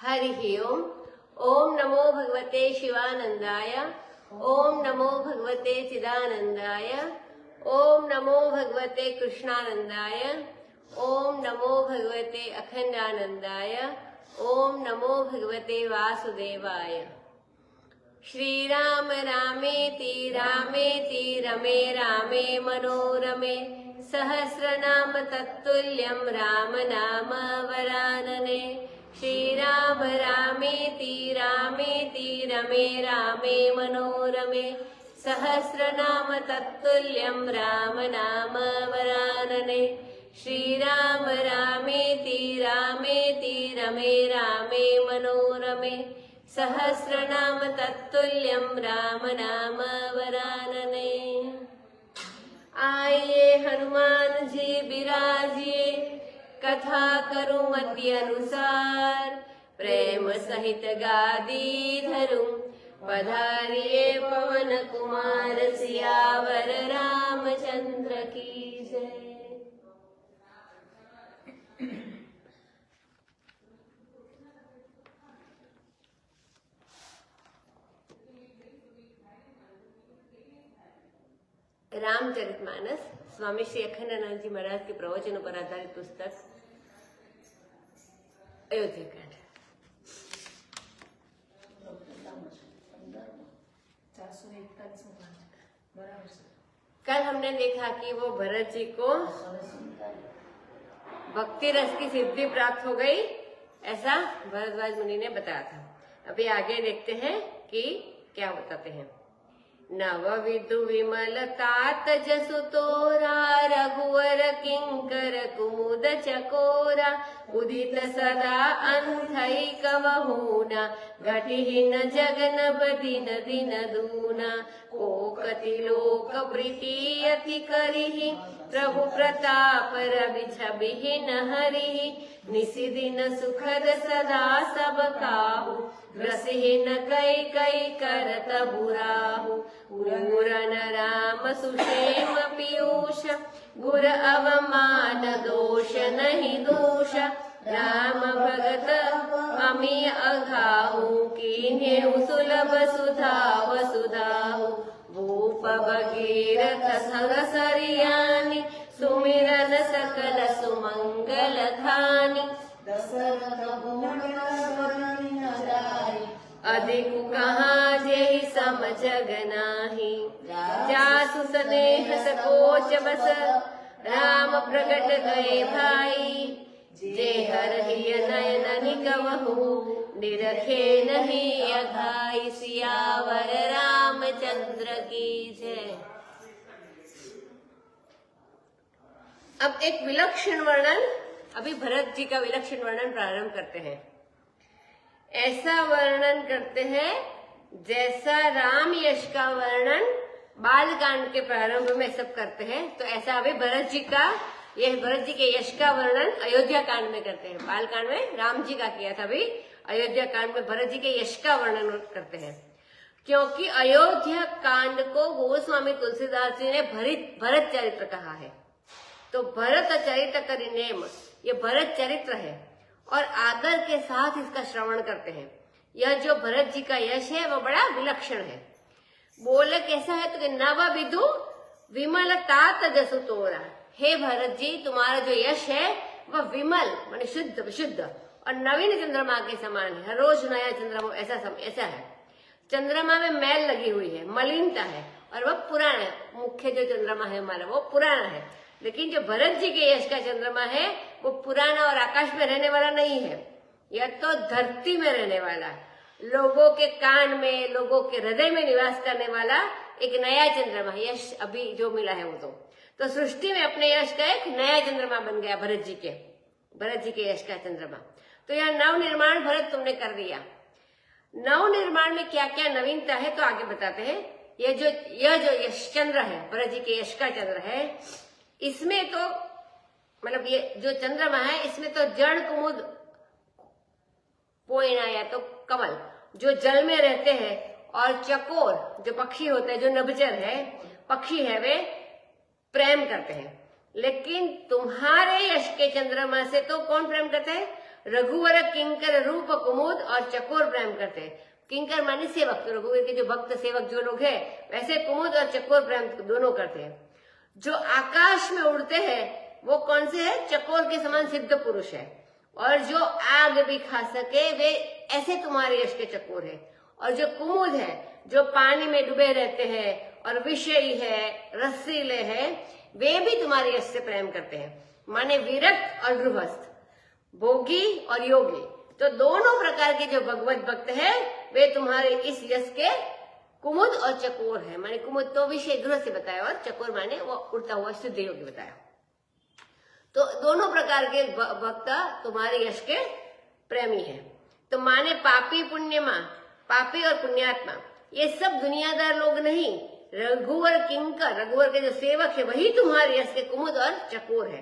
हरिः ओम्। ओम नमो भगवते शिवानंदाय। ओम नमो भगवते चिदानंदाय। ओम नमो भगवते कृष्णानंदाय। ओम नमो भगवते अखंडानंदाय। ओम नमो भगवते वासुदेवाय। श्री राम रामेति रामेति रमे रामे मनोरमे सहस्रनाम तत्तुल्यं राम नाम वरानने। श्री राम रामेति रामेति रमे रामे मनोरमे सहस्रनाम तत्तुल्यं राम नाम वरानने। श्री राम रामेति रामेति रमे रामे मनोरमे सहस्रनाम तत्तुल्यं राम नाम वरानने। आइए हनुमान जी बिराजिए, कथा करूं मति अनुसार। प्रेम सहित गादी धरूं, पधारिए पवन कुमार सियावर रामचंद्र की जय। रामचरितमानस स्वामी श्री अखंडानंद जी महाराज के प्रवचनों पर आधारित पुस्तक अयोध्याकांड। कल हमने देखा कि वो भरत जी को भक्ति रस की सिद्धि प्राप्त हो गई, ऐसा भरद्वाज मुनि ने बताया था। अभी आगे देखते हैं कि क्या बताते हैं। नव विदु विमल तात जसु तोरा, रघुवर किंकर कुमुद चकोरा। उदित सदा अंधई कवहूना, घटिहीन जगन बदिन दिन दूना। कोकति लोक वृति अति करिहि, प्रभु प्रताप रवि छबिहि हरिहि। निसि दिन सुखद सदा सब काहू, ग्रसिहीन कई कई करत बुराहु। पूरन राम सुषेम पीयूष, गुर अवमान दोष नहीं दोष। राम भगत अमी अघाहु, कीन्हे सुलभ सुधा वसुधाहु। भूप भगीरथ संग सरियानि, सुमिरन सकल सुमंगल धानि। अधिक कहाँ जेहि सम जग नाही, जासु स्नेह सकोच बस। राम प्रगट गए भाई, जे हरहि नयन निकवहु। निरखे नहीं अघाई, सियावर रामचंद्र की जय। अब एक विलक्षण वर्णन, अभी भरत जी का विलक्षण वर्णन प्रारंभ करते हैं। ऐसा वर्णन करते हैं जैसा राम यश का वर्णन बालकांड के प्रारंभ में सब करते हैं, तो ऐसा अभी भरत जी के यश का वर्णन अयोध्या कांड में करते हैं। बालकांड में राम जी का किया था, अभी अयोध्या कांड में भरत जी के यश का वर्णन करते हैं। क्योंकि अयोध्या कांड को गोस्वामी तुलसीदास जी ने भरत चरित्र कहा है, तो भरत चरित्र का नेम ये भरत चरित्र है और आदर के साथ इसका श्रवण करते हैं। यह जो भरत जी का यश है वो बड़ा विलक्षण है। बोले कैसा है तो कि नव विदु विमल तात जसु तोरा। हे भरत जी, तुम्हारा जो यश है वह विमल माने शुद्ध विशुद्ध और नवीन चंद्रमा के समान है। हर रोज नया चंद्रमा ऐसा है। चंद्रमा में मैल लगी हुई है, मलिनता है और वह पुराना है। मुख्य जो चंद्रमा है हमारा वो पुराना है, लेकिन जो भरत जी के यश का चंद्रमा है वो पुराना और आकाश में रहने वाला नहीं है, यह तो धरती में रहने वाला, लोगों के कान में, लोगों के हृदय में निवास करने वाला एक नया चंद्रमा यश अभी जो मिला है वो तो सृष्टि में अपने यश का एक नया चंद्रमा बन गया भरत जी के यश का चंद्रमा। तो यह नव निर्माण भरत तुमने कर दिया। नव निर्माण में क्या क्या नवीनता है तो आगे बताते हैं। यह जो यश चंद्र है, भरत जी के यश का चंद्र है, इसमें तो मतलब ये जो चंद्रमा है इसमें तो जड़ कुमुद पोइना या तो कमल जो जल में रहते हैं और चकोर जो पक्षी होते हैं, जो नभचर है पक्षी है, वे प्रेम करते हैं। लेकिन तुम्हारे यश के चंद्रमा से तो कौन प्रेम करते हैं? रघुवर किंकर रूप कुमुद और चकोर प्रेम करते हैं। किंकर माने सेवक, तो रघुवर के जो भक्त सेवक जो लोग हैं वैसे कुमुद और चकोर प्रेम दोनों करते हैं। जो आकाश में उड़ते हैं वो कौन से है? चकोर के समान सिद्ध पुरुष है। और जो आग भी खा सके वे ऐसे तुम्हारे यश के चकोर है। और जो कुमुद है जो पानी में डूबे रहते हैं और विषयी है, रसीले है, वे भी तुम्हारे यश से प्रेम करते हैं। माने विरक्त और गृहस्थ, भोगी और योगी, तो दोनों प्रकार के जो भगवत भक्त है वे तुम्हारे इस यश के कुमुद और चकोर है। माने कुमुद तो विषय गृह से बताया और चकोर माने वो उड़ता हुआ सिद्ध योगी बताया। तो दोनों प्रकार के भक्त तुम्हारे यश के प्रेमी है। तो माने पापी पुण्यमा, पापी और पुण्यात्मा ये सब दुनियादार लोग नहीं, रघुवर किंकर, रघुवर के जो सेवक है वही तुम्हारे यश के कुमुद और चकोर है।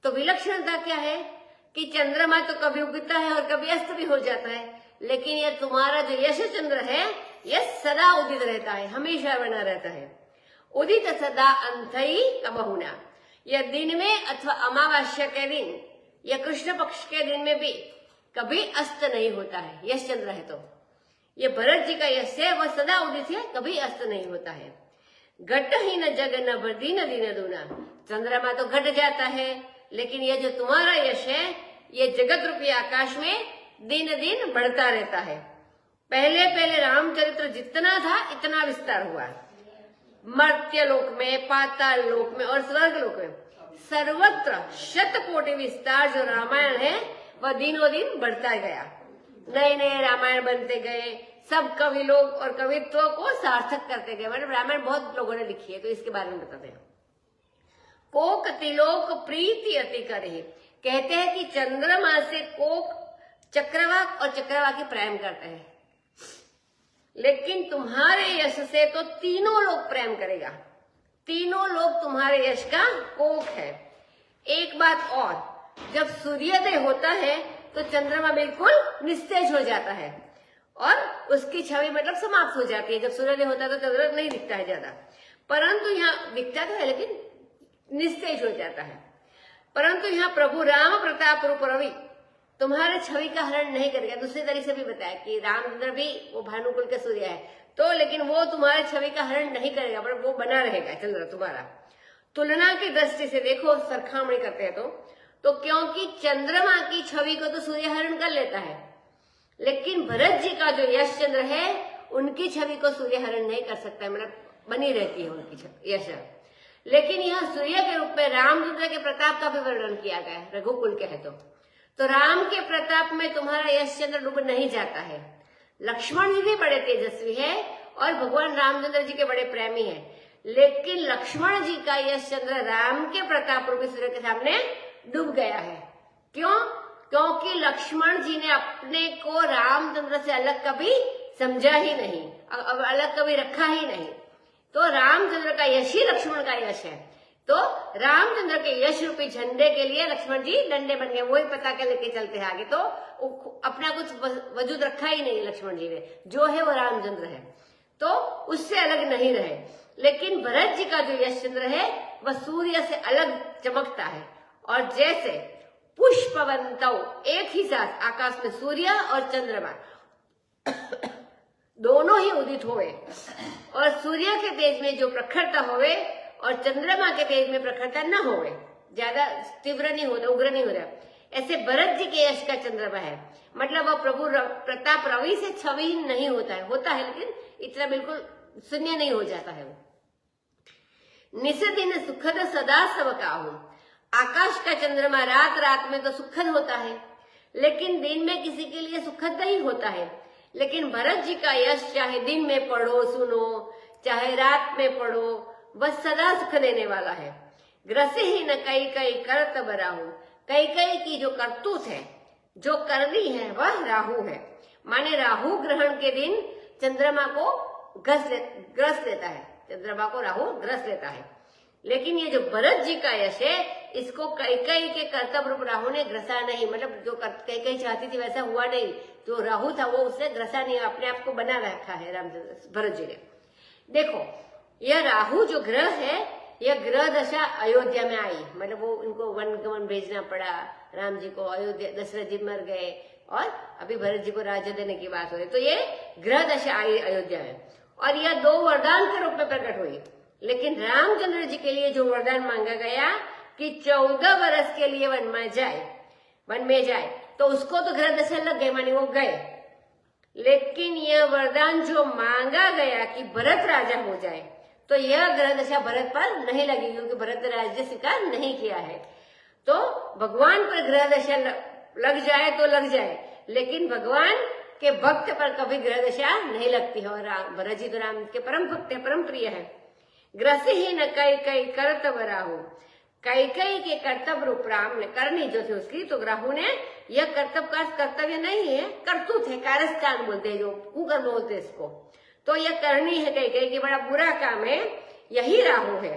तो विलक्षणता क्या है कि चंद्रमा तो कभी उगता है और कभी अस्त भी हो जाता है, लेकिन यह तुम्हारा जो यश चंद्र है यह सदा उदित रहता है, हमेशा बना रहता है। उदित सदा अंतई कबहुना, यह दिन में अथवा अमावस्या के दिन या कृष्ण पक्ष के दिन में भी कभी अस्त नहीं होता है। यश चंद्र है तो ये भरत जी का यश है, वह सदा उदित है, कभी अस्त नहीं होता है। घट ही न जग न भरदी न दिन दूना, चंद्रमा तो घट जाता है, लेकिन यह जो तुम्हारा यश है ये जगत रूपी आकाश में दिन दिन बढ़ता रहता है। पहले पहले रामचरित्र जितना था इतना विस्तार हुआ, मर्त्य लोक में, पाताल लोक में और स्वर्ग लोक में, सर्वत्र शतकोटि विस्तार जो रामायण है वह दिनों दिन बढ़ता गया। नए नए रामायण बनते गए, सब कवि लोग और कवित्व को सार्थक करते गए। मतलब रामायण बहुत लोगों ने लिखी है, तो इसके बारे में बताते हैं। कोक तिलोक प्रीति अति करे, कहते हैं कि चंद्रमा से कोक चक्रवाक और चक्रवाकी प्रेम करते हैं, लेकिन तुम्हारे यश से तो तीनों लोग प्रेम करेगा। तीनों लोग तुम्हारे यश का कोक है। एक बात और, जब सूर्योदय होता है तो चंद्रमा बिल्कुल निस्तेज हो जाता है और उसकी छवि मतलब समाप्त हो जाती है। जब सूर्योदय होता है तो चंद्रमा नहीं दिखता है ज्यादा, परंतु यहाँ दिखता तो है लेकिन निस्तेज हो जाता है। परंतु यहाँ प्रभु राम प्रताप रूप रवि तुम्हारे छवि का हरण नहीं करेगा। दूसरे तरीके से भी बताया कि रामचंद्र भी वो भानुकुल के सूर्य है, तो लेकिन वो तुम्हारे छवि का हरण नहीं करेगा, पर वो बना रहेगा चंद्र तुम्हारा। तुलना की दृष्टि से देखो, सरखामणी करते हैं तो क्योंकि चंद्रमा की छवि को तो सूर्य हरण कर लेता है, लेकिन भरत जी का जो यश चंद्र है उनकी छवि को सूर्य हरण नहीं कर सकता है, मतलब बनी रहती है उनकी यश। लेकिन यहाँ सूर्य के रूप में रामचंद्र के प्रताप का भी वर्णन किया गया है, रघुकुल के है तो राम के प्रताप में तुम्हारा यश चंद्र डूब नहीं जाता है। लक्ष्मण जी भी बड़े तेजस्वी है और भगवान रामचंद्र जी के बड़े प्रेमी है, लेकिन लक्ष्मण जी का यश चंद्र राम के प्रताप रूपी सूर्य के सामने डूब गया है। क्यों? क्योंकि लक्ष्मण जी ने अपने को रामचंद्र से अलग कभी समझा ही नहीं, अलग कभी रखा ही नहीं। तो रामचंद्र का यश ही लक्ष्मण का यश है। तो रामचंद्र के यश रूपी झंडे के लिए लक्ष्मण जी डंडे बन गए, वही पताके लेके चलते हैं आगे। तो अपना कुछ वजूद रखा ही नहीं लक्ष्मण जी ने, जो है वो रामचंद्र है, तो उससे अलग नहीं रहे। लेकिन भरत जी का जो यश चंद्र है वह सूर्य से अलग चमकता है। और जैसे पुष्पवंतौ, एक ही साथ आकाश में सूर्य और चंद्रमा दोनों ही उदित हुए और सूर्य के तेज में जो प्रखरता होवे और चंद्रमा के तेज में प्रखरता न होवे, ज्यादा तीव्र नहीं होता, उग्र नहीं होता, ऐसे भरत जी के यश का चंद्रमा है। मतलब वह प्रभु प्रताप रवि से छविहीन नहीं होता है लेकिन इतना बिल्कुल शून्य नहीं हो जाता है। वो निस दिन सुखद सदा सब काहू, आकाश का चंद्रमा रात रात में तो सुखद होता है, लेकिन दिन में किसी के लिए सुखद नहीं होता है। लेकिन भरत जी का यश चाहे दिन में पढ़ो सुनो, चाहे रात में पढ़ो, वह सदा सुख देने वाला है। ग्रसे ही न कई कई करत बराहु, कई कई की जो करतूत है, जो करनी है, वह राहु है। माने राहु ग्रहण के दिन चंद्रमा को ग्रस लेता है, चंद्रमा को राहु ग्रस लेता है। लेकिन ये जो भरत जी का यश है इसको कैकेयी के कर्तव्य रूप राहु ने ग्रसा नहीं, मतलब जो कैकेयी चाहती थी वैसा हुआ नहीं, जो राहु था वो उससे ग्रसा नहीं, अपने आप को बना रखा है रामचंद्र भरत जी ने। देखो यह राहु जो ग्रह है यह ग्रह दशा अयोध्या में आई, मतलब वो उनको वन गमन भेजना पड़ा राम जी को, अयोध्या दशरथ जी मर गए और अभी भरत जी को राज्य देने की बात हो रही, तो ये ग्रह दशा आई अयोध्या में और यह 2 वरदान के रूप में प्रकट हुई। लेकिन रामचंद्र जी के लिए जो वरदान मांगा गया कि 14 वर्ष के लिए वन में जाए, तो उसको तो ग्रह दशा लग गई, मानी वो गए। लेकिन यह वरदान जो मांगा गया कि भरत राजा हो जाए, तो यह ग्रह दशा भरत पर नहीं लगी, क्योंकि भरत राज्य स्वीकार नहीं किया है। तो भगवान पर ग्रह दशा लग जाए तो लग जाए, लेकिन भगवान के भक्त पर कभी ग्रह दशा नहीं लगती है। और भरत जी तो राम के परम भक्त है, परम प्रिय है। ग्रस ही न कई कर्तव्य राहु, कई के कर्तव्य रूप राम ने करनी जो थी उसकी, तो राहु ने यह कर्तव्य नहीं है, करतूत है, कारस्तान बोलते हैं, जो कुकर्म बोलते हैं इसको, तो यह करनी है कई की बड़ा बुरा काम है, यही राहु है।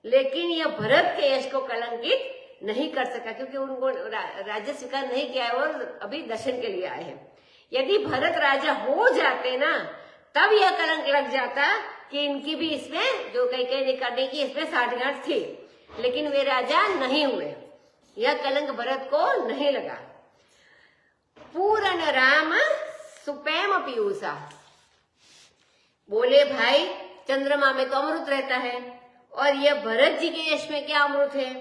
लेकिन यह भरत के यश को कलंकित नहीं कर सका, क्योंकि उनको राज्य स्वीकार नहीं किया है और अभी दर्शन के लिए आए हैं। यदि भरत राजा हो जाते ना, तब यह कलंक लग जाता कि इनकी भी इसमें जो कई करने की इसमें साठगांठ थी, लेकिन वे राजा नहीं हुए, यह कलंक भरत को नहीं लगा। पूर्ण राम सुपैम पीयूषा, बोले भाई चंद्रमा में तो अमृत रहता है और यह भरत जी के यश में क्या अमृत है,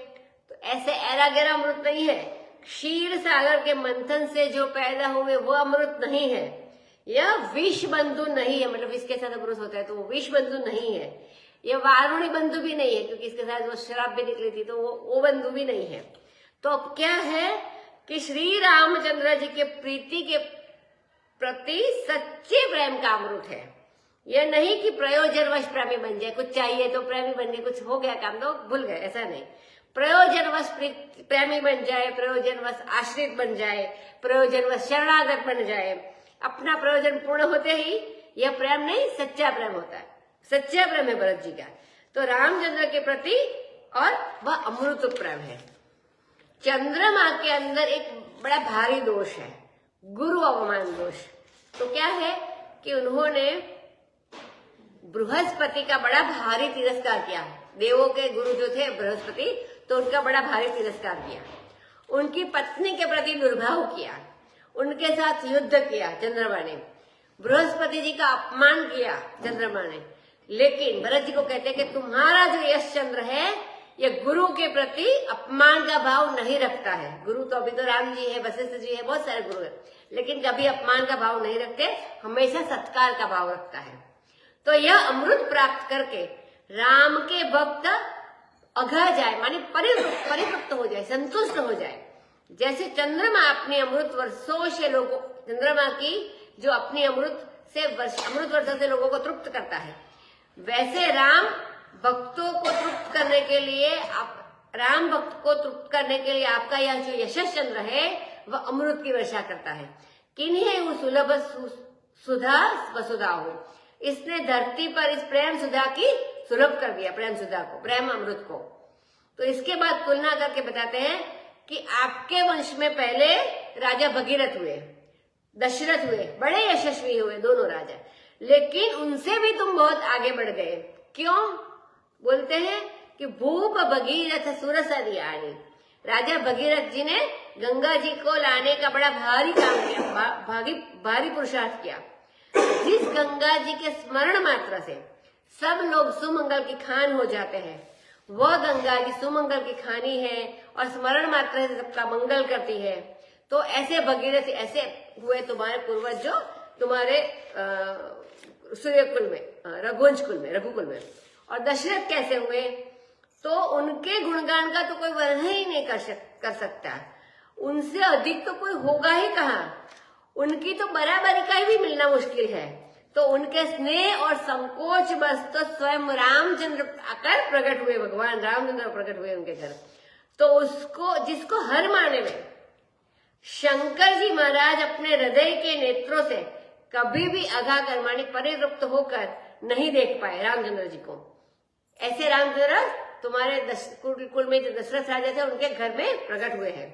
तो ऐसे ऐरा गैरा अमृत नहीं है। क्षीर सागर के मंथन से जो पैदा हुए वो अमृत नहीं है, यह विष बंधु नहीं है, मतलब इसके साथ अमृत होता है तो वो विष बंधु नहीं है। यह वारुणी बंधु भी नहीं है, क्योंकि इसके साथ वो शराब भी निकली थी, तो वो बंधु भी नहीं है। तो अब क्या है कि श्री रामचंद्र जी के प्रीति के प्रति सच्चे प्रेम का अमृत है। यह नहीं कि प्रयोजनवश प्रेमी बन जाए, कुछ चाहिए तो प्रेमी बन गए, कुछ हो गया काम तो भूल गए, ऐसा नहीं। प्रयोजनवश प्रेमी बन जाए, प्रयोजनवश आश्रित बन जाए, प्रयोजनवश शरणागत बन जाए, अपना प्रयोजन पूर्ण होते ही यह प्रेम नहीं, सच्चा प्रेम होता है। सच्चा प्रेम है भरत जी का, तो रामचंद्र के प्रति, और वह अमृत प्रेम है। चंद्रमा के अंदर एक बड़ा भारी दोष है, गुरु अवमान दोष। तो क्या है कि उन्होंने बृहस्पति का बड़ा भारी तिरस्कार किया। देवों के गुरु जो थे बृहस्पति, तो उनका बड़ा भारी तिरस्कार किया, उनकी पत्नी के प्रति दुर्भाव किया, उनके साथ युद्ध किया चंद्रमा ने, बृहस्पति जी का अपमान किया चंद्रमा ने। लेकिन भरत जी को कहते हैं कि तुम्हारा जो यश चंद्र है, यह गुरु के प्रति अपमान का भाव नहीं रखता है। गुरु तो अभी तो राम जी है, वशिष्ठ जी है, बहुत सारे गुरु है, लेकिन कभी अपमान का भाव नहीं रखते, हमेशा सत्कार का भाव रखता है। तो यह अमृत प्राप्त करके राम के भक्त अघा जाए, माने परितृप्त हो जाए, संतुष्ट हो जाए। जैसे चंद्रमा अपने अमृत वर्षों से लोगों, चंद्रमा की जो अपनी अमृत वर्षों से लोगों को तृप्त करता है, वैसे राम भक्तों को तृप्त करने के लिए, राम भक्त को तृप्त करने के लिए आपका यह जो यशस चंद्र है वह अमृत की वर्षा करता है। किन्हीं वो सुलभ सुधा वसुधा हो, इसने धरती पर इस प्रेम सुधा की सुलभ कर दिया, प्रेम सुधा को, प्रेम अमृत को। तो इसके बाद तुलना करके बताते हैं कि आपके वंश में पहले राजा भगीरथ हुए, दशरथ हुए, बड़े यशस्वी हुए दोनों राजा, लेकिन उनसे भी तुम बहुत आगे बढ़ गए। क्यों? बोलते हैं कि भूप भगीरथ सुरसरियाणी, राजा भगीरथ जी ने गंगा जी को लाने का बड़ा भारी काम किया, भारी पुरुषार्थ किया। जिस गंगा जी के स्मरण मात्र से सब लोग सुमंगल की खान हो जाते हैं, वह गंगा जी सुमंगल की खानी है और स्मरण मात्र से सबका मंगल करती है। तो ऐसे भगीरथ ऐसे हुए तुम्हारे पूर्वज, जो तुम्हारे सूर्यकुल में, रघुवंश में, रघुकुल में। और दशरथ कैसे हुए? तो उनके गुणगान का तो कोई वर्णन ही नहीं कर सकता, उनसे अधिक तो कोई होगा ही कहाँ, उनकी तो बराबरी का ही भी मिलना मुश्किल है। तो उनके स्नेह और संकोच बस तो स्वयं रामचंद्र आकर प्रकट हुए, भगवान रामचंद्र प्रकट हुए उनके घर। तो उसको, जिसको हर माने में शंकर जी महाराज अपने हृदय के नेत्रों से कभी भी अघा कर्माणी परितृप्त होकर नहीं देख पाए रामचंद्र जी को, ऐसे रामचंद्र तुम्हारे कुल में जो दशरथ राजा थे उनके घर में प्रकट हुए हैं।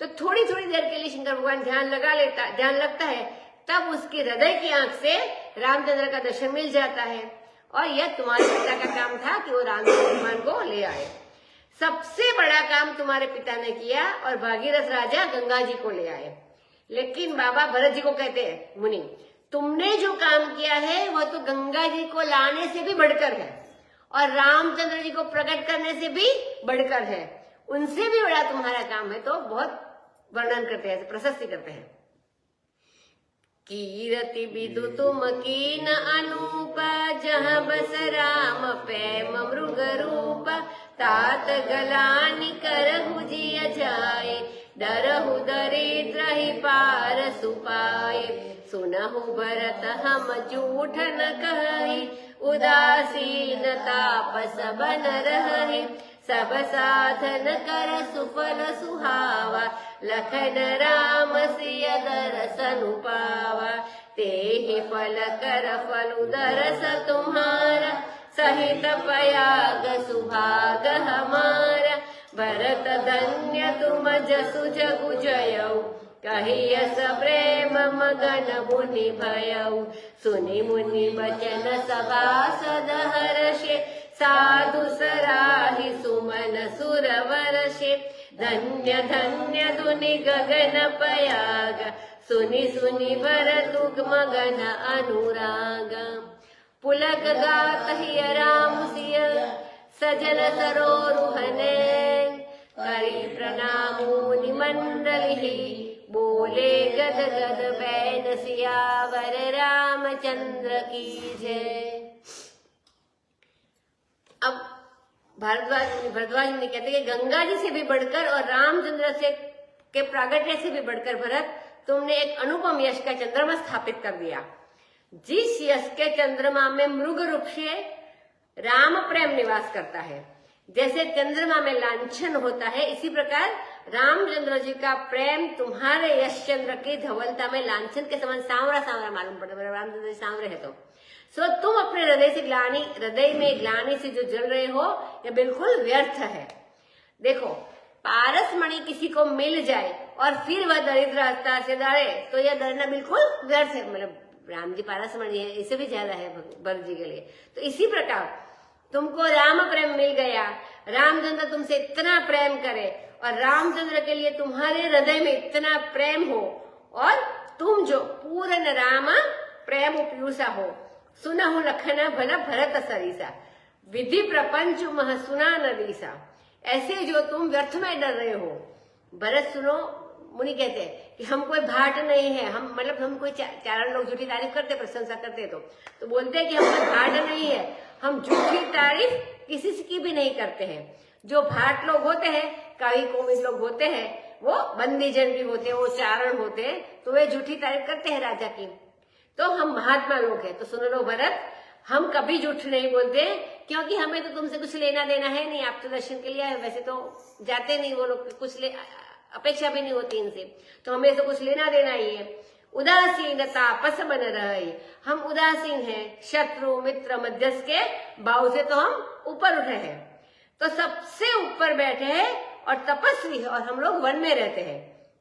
तो थोड़ी थोड़ी देर के लिए शंकर भगवान ध्यान लगता है, तब उसके हृदय की आंख से रामचंद्र का दर्शन मिल जाता है। और यह तुम्हारे पिता का काम था कि वो राम जी भगवान को ले आए। सबसे बड़ा काम तुम्हारे पिता ने किया और भागीरथ राजा गंगा जी को ले आए। लेकिन बाबा भरत जी को कहते हैं, मुनि तुमने जो काम किया है वह तो गंगा जी को लाने से भी बढ़कर है और रामचंद्र जी को प्रकट करने से भी बढ़कर है, उनसे भी बड़ा तुम्हारा काम है। तो बहुत वर्णन करते हैं, प्रशस्ति करते हैं। कीरति विदु तुम कीन अनूप, जहाँ बस राम प्रेम मृग रूप, तात गलानि करहु जिय जाए, डरहु दरिद्र ही पार सुपाए। सुनहु भरत हम झूठ न कहि, उदासीन तापस बन रहे, सब साधन कर सुफल सुहावा, लखन राम सिय दरसन पावा। तेहि फल कर फल दरस तुम्हारा, सहित पयाग सुभाग हमारा। भरत धन्य तुम जसु जगु जयऊ, कहियस प्रेम मगन मुनि भयऊ। सुनि मुनि बचन सभासद हर्षे, साधु सराहि सुमन सुरवर्षे। धन्य धन्य धुनि गगन पयाग, सुनि सुनि भरतु मगन अनुराग। पुलक गात हिय राम सिय, सजन सरोरुहने, करि प्रणाम मुनि मंडलि, बोले गद गद बैन सियावर रामचंद्र की जय। अब भरद्वाज ने कहते हैं कि गंगा जी से भी बढ़कर और रामचंद्र से के प्रागट्य से भी बढ़कर भरत तुमने एक अनुपम यश का चंद्रमा स्थापित कर दिया। जिस यश के चंद्रमा में मृग रूप से राम प्रेम निवास करता है, जैसे चंद्रमा में लांछन होता है, इसी प्रकार रामचंद्र जी का प्रेम तुम्हारे यश चंद्र की धवलता में लांछन के समान सांवरा सांवरा मालूम पड़ता है। रामचंद्र जी सांवरे है तो तुम अपने हृदय में ग्लानि से जो जल रहे हो, यह बिल्कुल व्यर्थ है। देखो, पारस मणि किसी को मिल जाए और फिर वह दरिद्र हस्ता से डरे, तो यह डरना बिल्कुल व्यर्थ है। मतलब राम जी पारस मणि है, इससे भी ज्यादा है भरत जी के लिए। तो इसी प्रकार तुमको राम प्रेम मिल गया, रामचंद्र तुमसे इतना प्रेम करे और रामचंद्र के लिए तुम्हारे हृदय में इतना प्रेम हो और तुम जो पूर्ण राम प्रेम उपयूषा हो। सुनहु लखन भला भरत सरीसा, विधि प्रपंच मह सुना नदीसा। ऐसे जो तुम व्यर्थ में डर रहे हो। भरत सुनो, मुनि कहते हैं कि हम कोई भाट नहीं है, हम कोई चारण लोग झूठी तारीफ करते, प्रशंसा करते तो बोलते हैं कि हम कोई भाट नहीं है, हम झूठी तारीफ किसी की भी नहीं करते हैं। जो भाट लोग होते हैं, कवि कोविद लोग होते हैं, वो बंदी जन भी होते हैं, वो चारण होते हैं, तो वे झूठी तारीफ करते हैं राजा की। तो हम महात्मा लोग हैं, तो सुन लो भरत, हम कभी झूठ नहीं बोलते, क्योंकि हमें तो तुमसे कुछ लेना देना है नहीं। आप तो दर्शन के लिए आए, वैसे तो जाते नहीं वो लोग, कुछ अपेक्षा भी नहीं होती इनसे, तो हमें तो कुछ लेना देना ही है। उदासीन तापस बन रहे, हम उदासीन हैं, शत्रु मित्र मध्यस्थ के भाव से तो हम ऊपर उठे हैं, तो सबसे ऊपर बैठे हैं और तपस्वी है, और हम लोग वन में रहते हैं।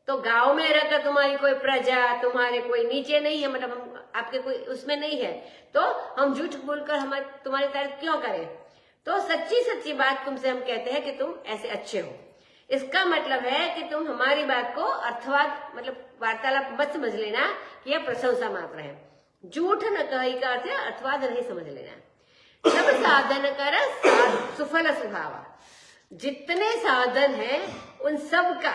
तो गांव में रहकर तुम्हारी कोई प्रजा, तुम्हारे कोई नीचे नहीं है, मतलब हम आपके कोई उसमें नहीं है, तो हम झूठ बोलकर तुम्हारी तारीफ क्यों करें। तो सच्ची सच्ची बात तुमसे हम कहते हैं कि तुम ऐसे अच्छे हो। इसका मतलब है कि तुम हमारी बात को अर्थवाद, मतलब वार्तालाप मत समझ लेना कि यह प्रशंसा मात्र है। झूठ न कही का अर्थ अर्थवाद नहीं समझ लेना। सब साधन कर सुफल सुहावा, जितने साधन है उन सब का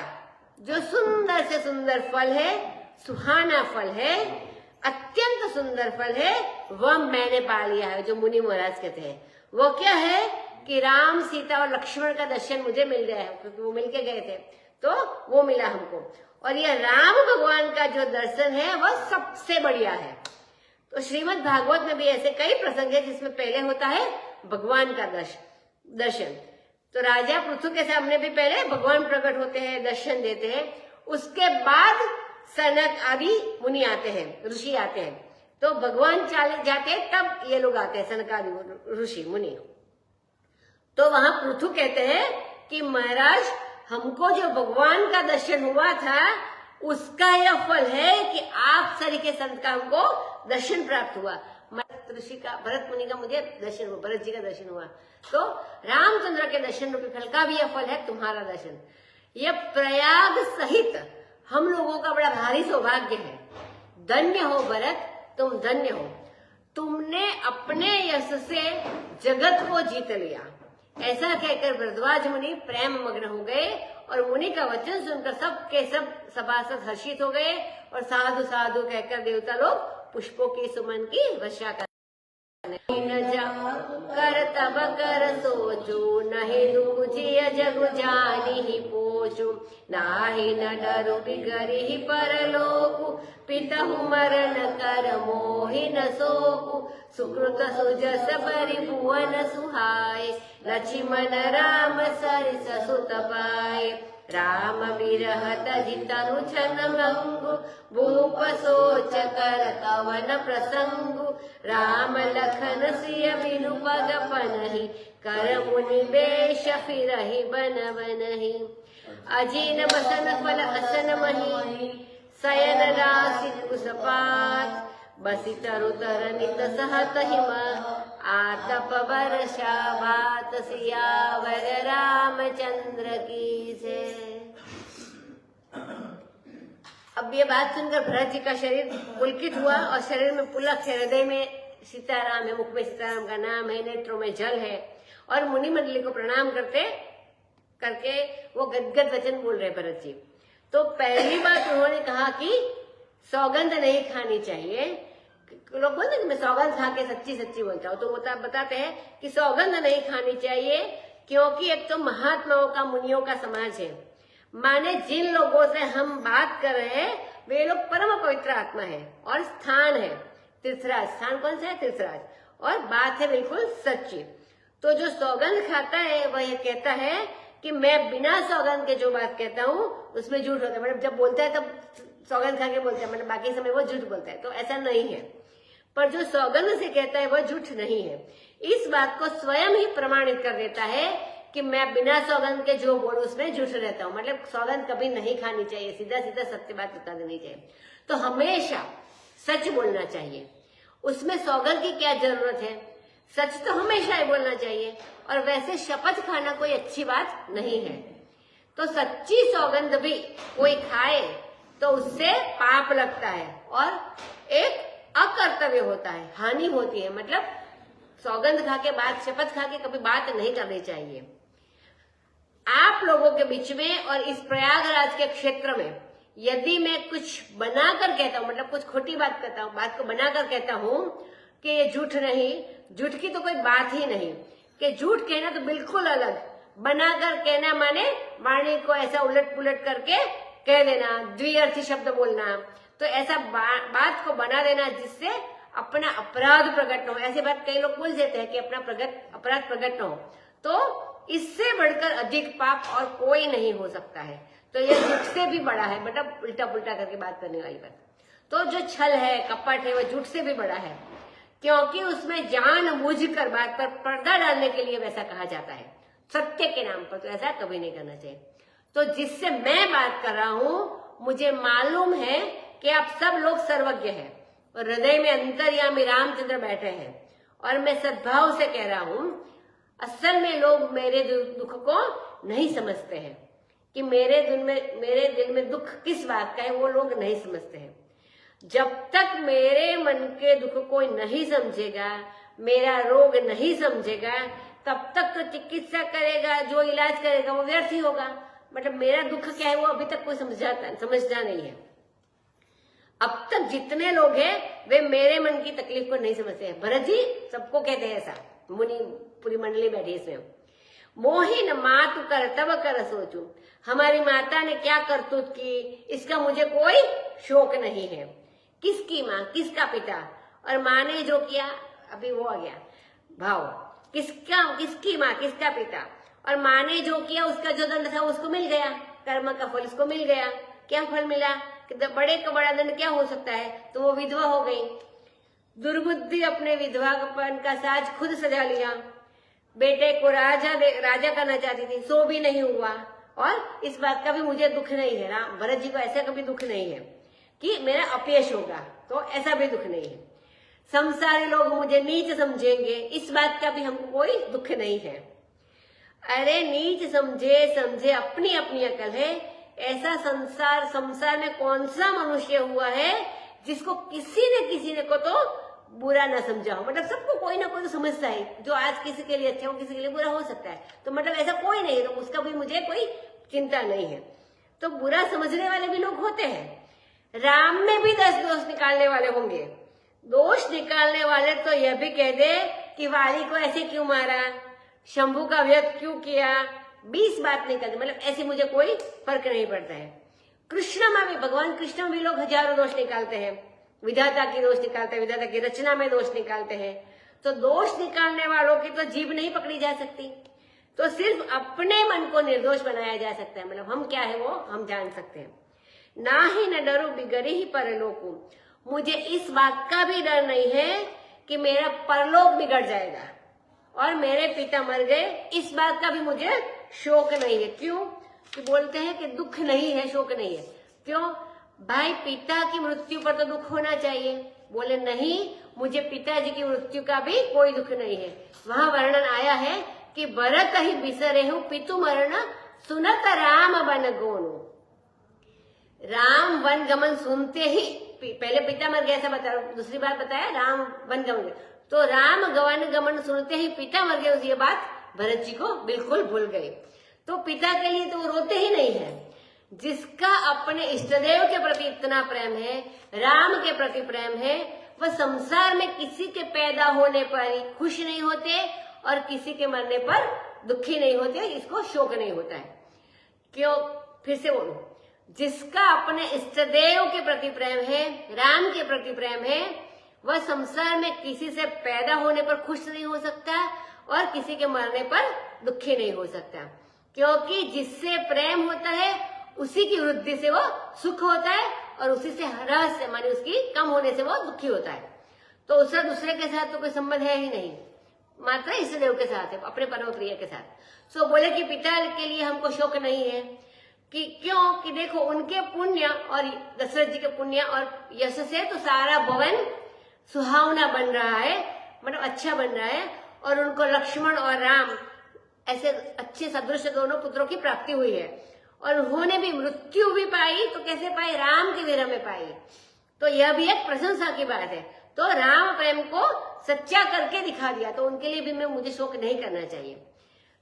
जो सुंदर से सुंदर फल है, सुहाना फल है, अत्यंत सुंदर फल है, वह मैंने पा लिया है। जो मुनि महाराज कहते हैं वो क्या है कि राम सीता और लक्ष्मण का दर्शन मुझे मिल गया है, क्योंकि वो मिलके गए थे, तो वो मिला हमको। और यह राम भगवान का जो दर्शन है वह सबसे बढ़िया है। तो श्रीमद् भागवत में भी ऐसे कई प्रसंग है जिसमें पहले होता है भगवान का दर्शन। तो राजा पृथु के सामने भी पहले भगवान प्रकट होते हैं, दर्शन देते हैं, उसके बाद सनक आदि मुनि आते हैं, ऋषि आते हैं। तो भगवान चाले जाते हैं तब ये लोग आते हैं, सनक आदि ऋषि मुनि। तो वहां पृथु कहते हैं कि महाराज, हमको जो भगवान का दर्शन हुआ था उसका यह फल है कि आप सरी के संत का हमको दर्शन प्राप्त हुआ। ऋषि का, भरत मुनि का मुझे दर्शन हुआ, भरत जी का दर्शन हुआ, तो रामचंद्र के दर्शन रूपी फल का भी यह फल है तुम्हारा दर्शन। यह प्रयाग सहित हम लोगों का बड़ा भारी सौभाग्य है। धन्य हो भरत, तुम धन्य हो, तुमने अपने यश से जगत को जीत लिया। ऐसा कहकर भरद्वाज मुनि प्रेम मग्न हो गए और मुनि का वचन सुनकर सब के सब सभासद हर्षित हो गए और साधु साधु कहकर देवता लोग पुष्पों की सुमन की वर्षा कर तब कर सोचू, नहीं दूजिय जगु जानी ही पोचू, नाही न डरु बिगरी ही परलोकु, पितहु मरण कर मोहि न सोकु, सुकृत सुजस बरि भुवन सुहाय, लक्ष्मण राम सरिस सुत पाए, राम विरहत जितनु छन भंगु, भूप सोच कर कवन प्रसंगु, राम लखन सिय बिनु पग पनहि, कर मुनि बेश फिरहि बन बनहि, अजीन बसन फल असन मही, शयन राशि कुसपात, बसी तरु तर नित सहत हिम, आतप वर्षा बात सियावर रामचंद्र की जय। अब ये बात सुनकर भरत जी का शरीर पुलकित हुआ और शरीर में पुलक है, हृदय में सीताराम है, मुख में सीताराम का नाम है, नेत्रों में जल है और मुनि मंडली को प्रणाम करके वो गदगद वचन बोल रहे भरत जी। तो पहली बात उन्होंने कहा कि सौगंध नहीं खानी चाहिए। लोग बोलते हैं कि मैं सौगंध खा के सच्ची सच्ची बोलता हूँ, तो वो बताते हैं कि सौगंध नहीं खानी चाहिए क्योंकि एक तो महात्माओं का, मुनियों का समाज है, माने जिन लोगों से हम बात कर रहे हैं वे लोग परम पवित्र आत्मा है और स्थान है तीर्थराज। स्थान कौन सा है? तीर्थराज। और बात है बिल्कुल सच्ची। तो जो सौगंध खाता है वह ये कहता है कि मैं बिना सौगंध के जो बात कहता हूँ उसमें झूठ होता है, मतलब जब बोलता है तब सौगंध खा के बोलता है, मतलब बाकी समय वो झूठ बोलता है, तो ऐसा नहीं है। पर जो सौगंध से कहता है वह झूठ नहीं है। इस बात को स्वयं ही प्रमाणित कर देता है कि मैं बिना सौगंध के जो बोलूं उसमें झूठ रहता हूँ, मतलब सौगंध कभी नहीं खानी चाहिए, सीधा सीधा सत्य बात बता देनी चाहिए। तो हमेशा सच बोलना चाहिए, उसमें सौगंध की क्या जरूरत है, सच तो हमेशा ही बोलना चाहिए। और वैसे शपथ खाना कोई अच्छी बात नहीं है, तो सच्ची सौगंध भी कोई खाए तो उससे पाप लगता है और एक अकर्तव्य होता है, हानि होती है। मतलब सौगंध खा के बात, शपथ खा के कभी बात नहीं करनी चाहिए। आप लोगों के बीच में और इस प्रयागराज के क्षेत्र में यदि मैं कुछ बनाकर कहता हूँ, मतलब कुछ खोटी बात कहता हूँ, बात को बनाकर कहता हूँ कि ये झूठ नहीं, झूठ की तो कोई बात ही नहीं, कि झूठ कहना तो बिल्कुल अलग, बनाकर कहना माने वाणी को ऐसा उलट पुलट करके कह देना, द्विअर्थी शब्द बोलना, तो ऐसा बात को बना देना जिससे अपना अपराध प्रकट न हो। ऐसी बात कई लोग बोल देते हैं कि अपना अपराध प्रकट न हो, तो इससे बढ़कर अधिक पाप और कोई नहीं हो सकता है। तो यह झूठ से भी बड़ा है, मतलब उल्टा पुल्टा करके बात करने वाली बात। तो जो छल है, कपट है, वह झूठ से भी बड़ा है, क्योंकि उसमें जानबूझकर बात पर पर्दा डालने के लिए वैसा कहा जाता है, सत्य के नाम पर तो ऐसा कभी नहीं करना चाहिए। तो जिससे मैं बात कर रहा हूं, मुझे मालूम है कि आप सब लोग सर्वज्ञ हैं और हृदय में अंतर्यामी रामचंद्र बैठे हैं, और मैं सद्भाव से कह रहा हूं, असल में लोग मेरे दुख को नहीं समझते हैं कि मेरे दिल में दुख किस बात का है, वो लोग नहीं समझते हैं। जब तक मेरे मन के दुख कोई नहीं समझेगा, मेरा रोग नहीं समझेगा, तब तक तो चिकित्सा करेगा, जो इलाज करेगा वो व्यर्थ ही होगा। मतलब मेरा दुख क्या है वो अभी तक कोई समझता नहीं है। अब तक जितने लोग हैं वे मेरे मन की तकलीफ को नहीं समझते हैं। भरत जी सबको कहते हैं ऐसा, मुनि पूरी मंडली बैठी इसमें। मोहिन मातु कर तब कर सोचू, हमारी माता ने क्या करतूत की, इसका मुझे कोई शोक नहीं है। किसकी माँ, किसका पिता, और माँ ने जो किया, अभी वो आ गया भाव, किसकी माँ, किसका पिता, और माँ ने जो किया उसका जो दंड था उसको मिल गया, कर्म का फल उसको मिल गया। क्या फल मिला? बड़े का बड़ा दंड क्या हो सकता है, तो वो विधवा हो गई। दुर्बुद्धि अपने विधवापन का साज खुद सजा लिया, बेटे को राजा करना चाहती थी, सो भी नहीं हुआ, और इस बात का भी मुझे दुख नहीं है। राम भरत जी को ऐसा कभी दुख नहीं है कि मेरा अपयश होगा, तो ऐसा भी दुख नहीं है। संसारी लोग मुझे नीच समझेंगे, इस बात का भी हमको कोई दुख नहीं है। अरे नीच समझे अपनी अपनी अकल है। ऐसा संसार में कौन सा मनुष्य हुआ है जिसको किसी ने को तो बुरा ना समझा हो। मतलब सबको कोई ना कोई तो समझता है, जो आज किसी के लिए अच्छा हो किसी के लिए बुरा हो सकता है। तो मतलब ऐसा कोई नहीं है, तो उसका भी मुझे कोई चिंता नहीं है। तो बुरा समझने वाले भी लोग होते हैं। राम में भी 10 दोष निकालने वाले होंगे। दोष निकालने वाले तो यह भी कह दे कि वाली को ऐसे क्यों मारा, शंभू का वध क्यों किया, 20 बात नहीं करते, मतलब ऐसे मुझे कोई फर्क नहीं पड़ता है। कृष्ण में भी, भगवान कृष्ण में भी लोग हजारों दोष निकालते हैं, विधाता की दोष निकालते हैं, विधाता की रचना में दोष निकालते हैं। तो दोष निकालने वालों की तो जीभ नहीं पकड़ी जा सकती, तो सिर्फ अपने मन को निर्दोष बनाया जा सकता है। मतलब हम क्या है वो हम जान सकते हैं। ना ही न डरो बिगड़ी ही परलोकू, मुझे इस बात का भी डर नहीं है कि मेरा परलोक बिगड़ जाएगा और मेरे पिता मर गए, इस बात का भी मुझे शोक नहीं है। क्यों? कि बोलते हैं कि दुख नहीं है, शोक नहीं है। क्यों भाई? पिता की मृत्यु पर तो दुख होना चाहिए। बोले नहीं, मुझे पिताजी की मृत्यु का भी कोई दुख नहीं है। वहां वर्णन आया है कि भरत ही बिसरे हूं पितु मरण, सुनत राम वन गोनु। राम वन गमन सुनते ही, पहले पिता मर गया ऐसा बता, दूसरी बार बताया राम वन गमन, तो राम वन गमन सुनते ही पिता मर गए, ये बात भरत जी को बिल्कुल भूल गए। तो पिता के लिए तो रोते ही नहीं है। जिसका अपने इष्टदेव के प्रति इतना प्रेम है, राम के प्रति प्रेम है, वह संसार में किसी के पैदा होने पर खुश नहीं होते और किसी के मरने पर दुखी नहीं होते, इसको शोक नहीं होता है। क्यों? फिर से बोलो, जिसका अपने इष्टदेव के प्रति प्रेम है, राम के प्रति प्रेम है, वह संसार में किसी से पैदा होने पर खुश नहीं हो सकता और किसी के मरने पर दुखी नहीं हो सकता। क्योंकि जिससे प्रेम होता है उसी की वृद्धि से वो सुख होता है और उसी से ह्रास से माने उसकी कम होने से वो दुखी होता है। तो उसका दूसरे के साथ तो कोई संबंध है ही नहीं, मात्र इष्टदेव के साथ है, अपने परम प्रिय के साथ। सो बोले कि पिता के लिए हमको शोक नहीं है। कि क्यों? कि देखो उनके पुण्य और दशरथ जी के पुण्य और यश से तो सारा भवन सुहावना बन रहा है, मतलब अच्छा बन रहा है। और उनको लक्ष्मण और राम ऐसे अच्छे सदृश दोनों पुत्रों की प्राप्ति हुई है और उन्होंने भी मृत्यु भी पाई। तो कैसे पाई? राम के विरह में पाई। तो यह भी एक प्रशंसा की बात है। तो राम प्रेम को सच्चा करके दिखा दिया, तो उनके लिए भी मुझे शोक नहीं करना चाहिए।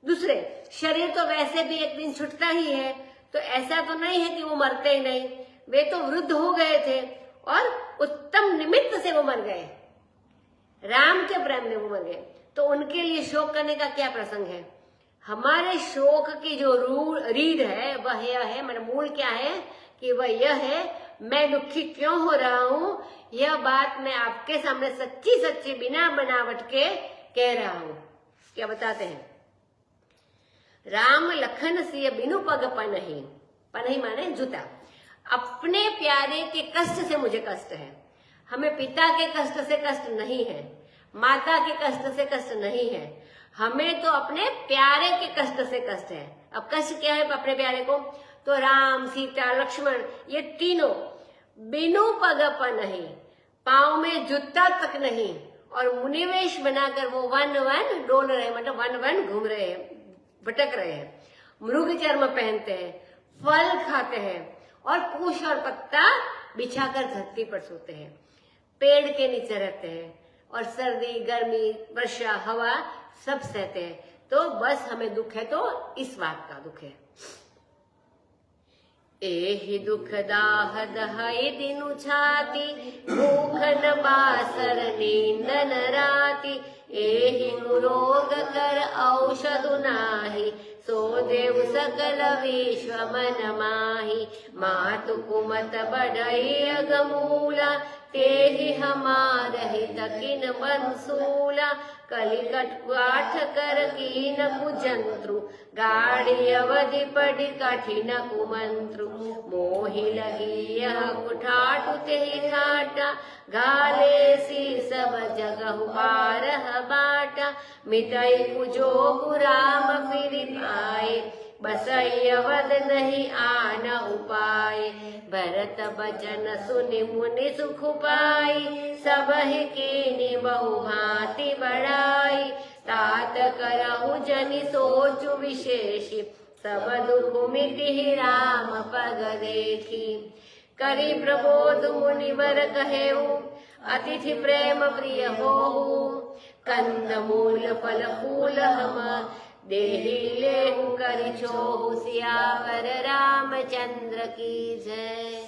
दूसरे, शरीर तो वैसे भी एक दिन छूटता ही है, तो ऐसा तो नहीं है कि वो मरते ही नहीं। वे तो वृद्ध हो गए थे और उत्तम निमित्त से वो मर गए, राम के प्रेम में वो मर गए। तो उनके लिए शोक करने का क्या प्रसंग है? हमारे शोक की जो रीढ़ है वह यह है, मतलब मूल क्या है कि वह यह है, मैं दुखी क्यों हो रहा हूं, यह बात मैं आपके सामने सच्ची सच्ची बिना बनावट के कह रहा हूं। क्या बताते हैं? राम लखन सिय बिनु पग पनहि, पनहि माने जूता। अपने प्यारे के कष्ट से मुझे कष्ट है। हमें पिता के कष्ट से कष्ट नहीं है, माता के कष्ट से कष्ट नहीं है, हमें तो अपने प्यारे के कष्ट से कष्ट है। अब कष्ट क्या है अपने प्यारे को? तो राम, सीता, लक्ष्मण, ये तीनों बिनु पग पनहि, पांव में जूता तक नहीं, और मुनिवेश बनाकर वो वन वन डोल रहे, मतलब वन वन घूम रहे हैं, भटक रहे हैं, मृग चर्म पहनते हैं, फल खाते हैं और कुश और पत्ता बिछाकर धरती पर सोते हैं, पेड़ के नीचे रहते हैं और सर्दी, गर्मी, वर्षा, हवा सब सहते हैं। तो बस हमें दुख है तो इस बात का दुख है। एहि दुख दाह दहाई दिनु छाती, भूख न बासर नींद न राती, एहि रोग कर औषधु नाही, सो देव सकल विश्व मन माही, मातु कुमत बढ़ई अगमूला, तेहि हमार हित किन बंसूला, कलिकट काठ कर कीन कुजंत्रु, गाड़ी अवधि पढ़ी कठिन कुमंत्रु, मोहि लगी यह कुठाटु तेहि ठाटा, घाले सी सब जगहु बारह बाटा, मिटई कुजो राम फिर पाए, बसई अवध नहीं आन उपाय। भरत बचन सुनि मुनि सुख पाई। सब ही कीनी बहु भांति बढ़ाई। तात करहु जनि सोचु विशेषी। सब दुख मिटि राम पग देखी। करी प्रबोध मुनिवर कहेऊ। अतिथि प्रेम प्रिय होहु। कंद मूल फल फूल हम देहि लेहु करि छोहु। सियावर रामचंद्र की जय।